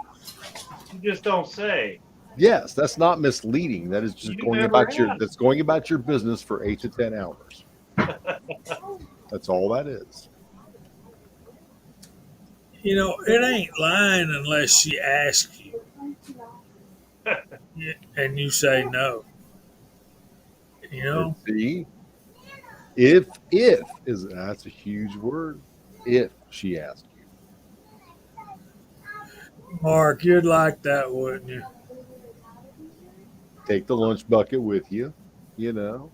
You just don't say. Yes, that's not misleading. That is just You going never about have. that's going about your business for 8 to 10 hours. That's all that is. You know, it ain't lying unless she asks you. And you say no. You know? See, if is that's a huge word. If she asked you, Mark, you'd like that, wouldn't you? take the lunch bucket with you. You know,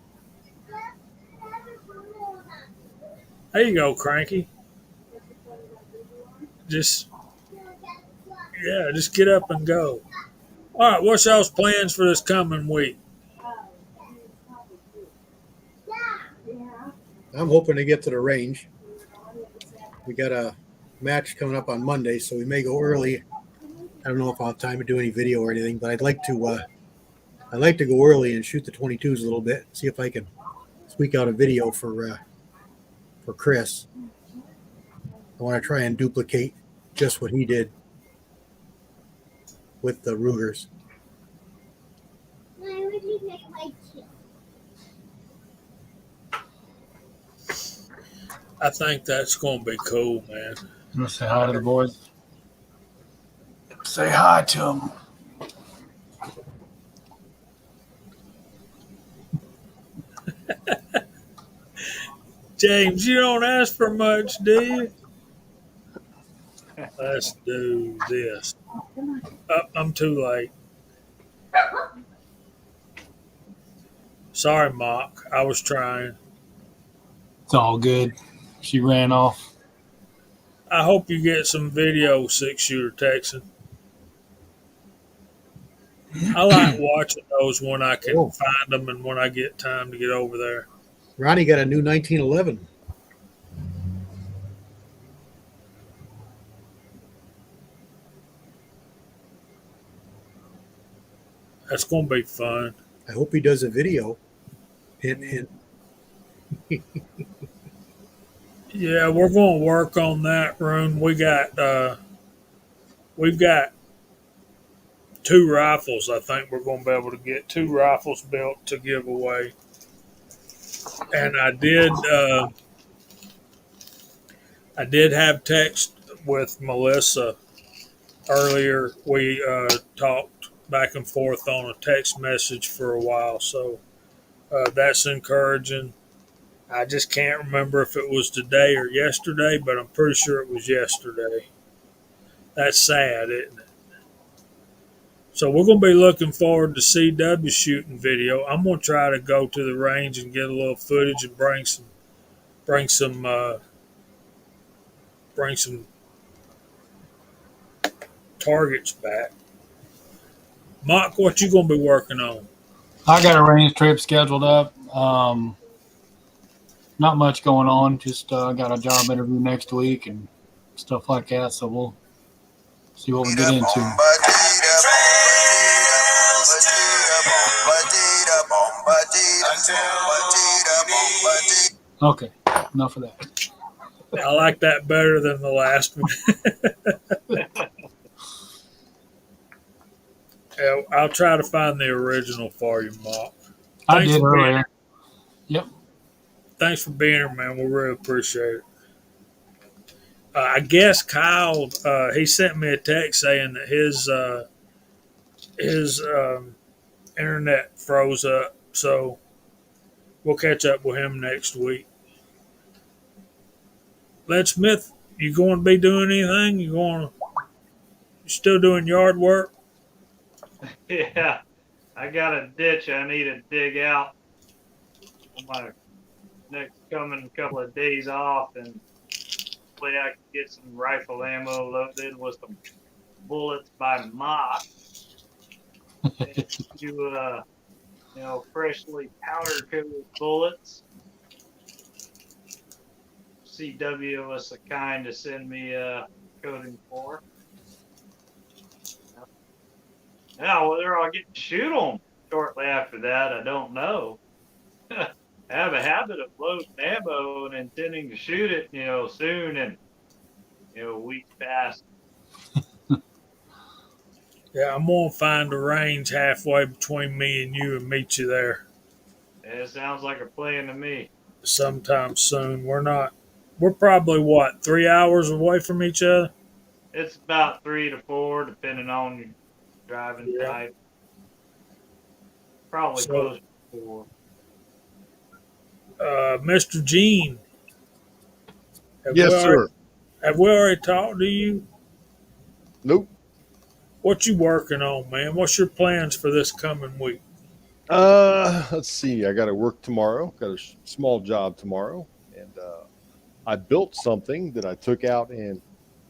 There you go, Cranky. Just get up and go. All right, what's y'all's plans for this coming week? I'm hoping to get to the range. We got a match coming up on Monday, so we may go early. I don't know if I'll have time to do any video or anything, but I'd like to go early and shoot the 22s a little bit. See if I can squeak out a video for Chris. I want to try and duplicate just what he did with the Rugers. I think that's going to be cool, man. I'm gonna say hi to the boys. Say hi to them. James, you don't ask for much, do you? Let's do this. I'm too late. Sorry, Mock. I was trying. It's all good. She ran off. I hope you get some video 6-shooter Texan. I like watching those when I can Oh. find them and when I get time to get over there. Ronnie got a new 1911. That's going to be fun. I hope he does a video. Hint, hint. Yeah, we're going to work on that, Rune. We've got 2 rifles. I think we're going to be able to get 2 rifles built to give away. And I did have text with Melissa earlier. We talked back and forth on a text message for a while, so that's encouraging. I just can't remember if it was today or yesterday, but I'm pretty sure it was yesterday. That's sad, isn't it? So we're going to be looking forward to CW shooting video. I'm going to try to go to the range and get a little footage and bring some targets back. Mock, what you going to be working on? I got a range trip scheduled up. Not much going on. Just got a job interview next week and stuff like that. So we'll see what we get into. Okay, enough of that. I like that better than the last one. Yeah, I'll try to find the original for you, Mark. I did earlier. Yep. Thanks for being here, man. We really appreciate it. I guess Kyle, he sent me a text saying that his internet froze up, so we'll catch up with him next week. Led Smith, you going to be doing anything? You still doing yard work? Yeah, I got a ditch I need to dig out on my next coming couple of days off, and hopefully I can get some rifle ammo loaded with some bullets by Mock. And freshly powder coated bullets. CW was so kind to send me coating for. Now, whether I'll get to shoot them shortly after that, I don't know. I have a habit of loading ammo and intending to shoot it, soon, and weeks past. Yeah, I'm gonna find a range halfway between me and you and meet you there It sounds like a plan to me. sometime soon. We're probably 3 hours away from each other. It's about 3 to 4, depending on your driving type. Probably close to 4. Mr. Gene. Yes, sir. Have we already talked to you? Nope. What you working on, man? What's your plans for this coming week? Let's see. I got to work tomorrow. Got a small job tomorrow, and I built something that I took out and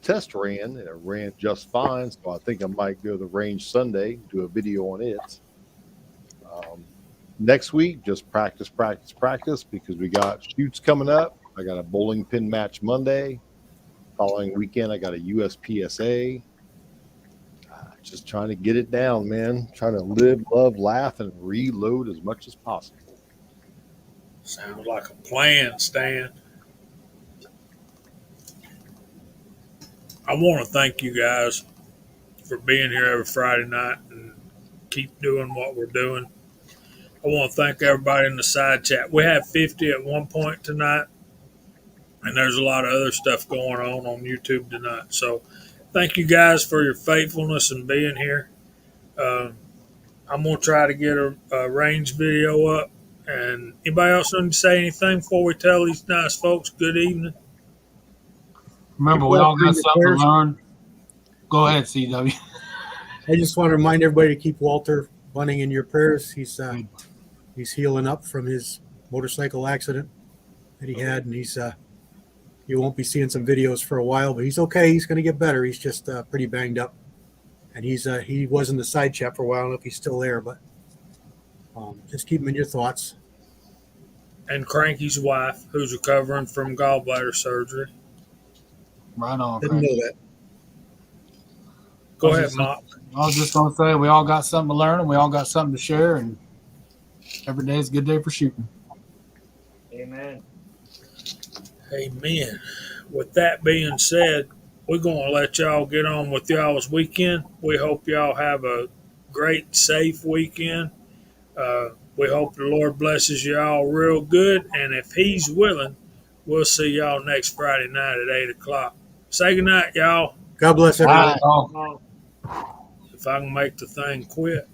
test ran, and it ran just fine. So I think I might go to the range Sunday, do a video on it. Next week, just practice, because we got shoots coming up. I got a bowling pin match Monday. Following weekend, I got a USPSA. Just trying to get it down, man. Trying to live, love, laugh, and reload as much as possible. Sounds like a plan, Stan. I want to thank you guys for being here every Friday night and keep doing what we're doing. I want to thank everybody in the side chat. We had 50 at one point tonight, and there's a lot of other stuff going on YouTube tonight. So thank you guys for your faithfulness and being here. Uh, I'm going to try to get a range video up. And anybody else want to say anything before we tell these nice folks good evening? Remember, Keep we all Walter in got your something to prayers. learn. Go ahead, CW. I just want to remind everybody to keep Walter Bunning in your prayers. He's healing up from his motorcycle accident that he had, and you won't be seeing some videos for a while, but he's okay. He's going to get better. He's just pretty banged up, and he was in the side chat for a while. I don't know if he's still there, but just keep him in your thoughts. And Cranky's wife, who's recovering from gallbladder surgery. Right on, Didn't Craig. know that. Go ahead, Mark. I was just going to say, we all got something to learn, and we all got something to share, and every day is a good day for shooting. Amen. Amen. With that being said, we're going to let y'all get on with y'all's weekend. We hope y'all have a great, safe weekend. We hope the Lord blesses y'all real good. And if He's willing, we'll see y'all next Friday night at 8 o'clock. Say goodnight, y'all. God bless everyone. Bye, all. If I can make the thing quit.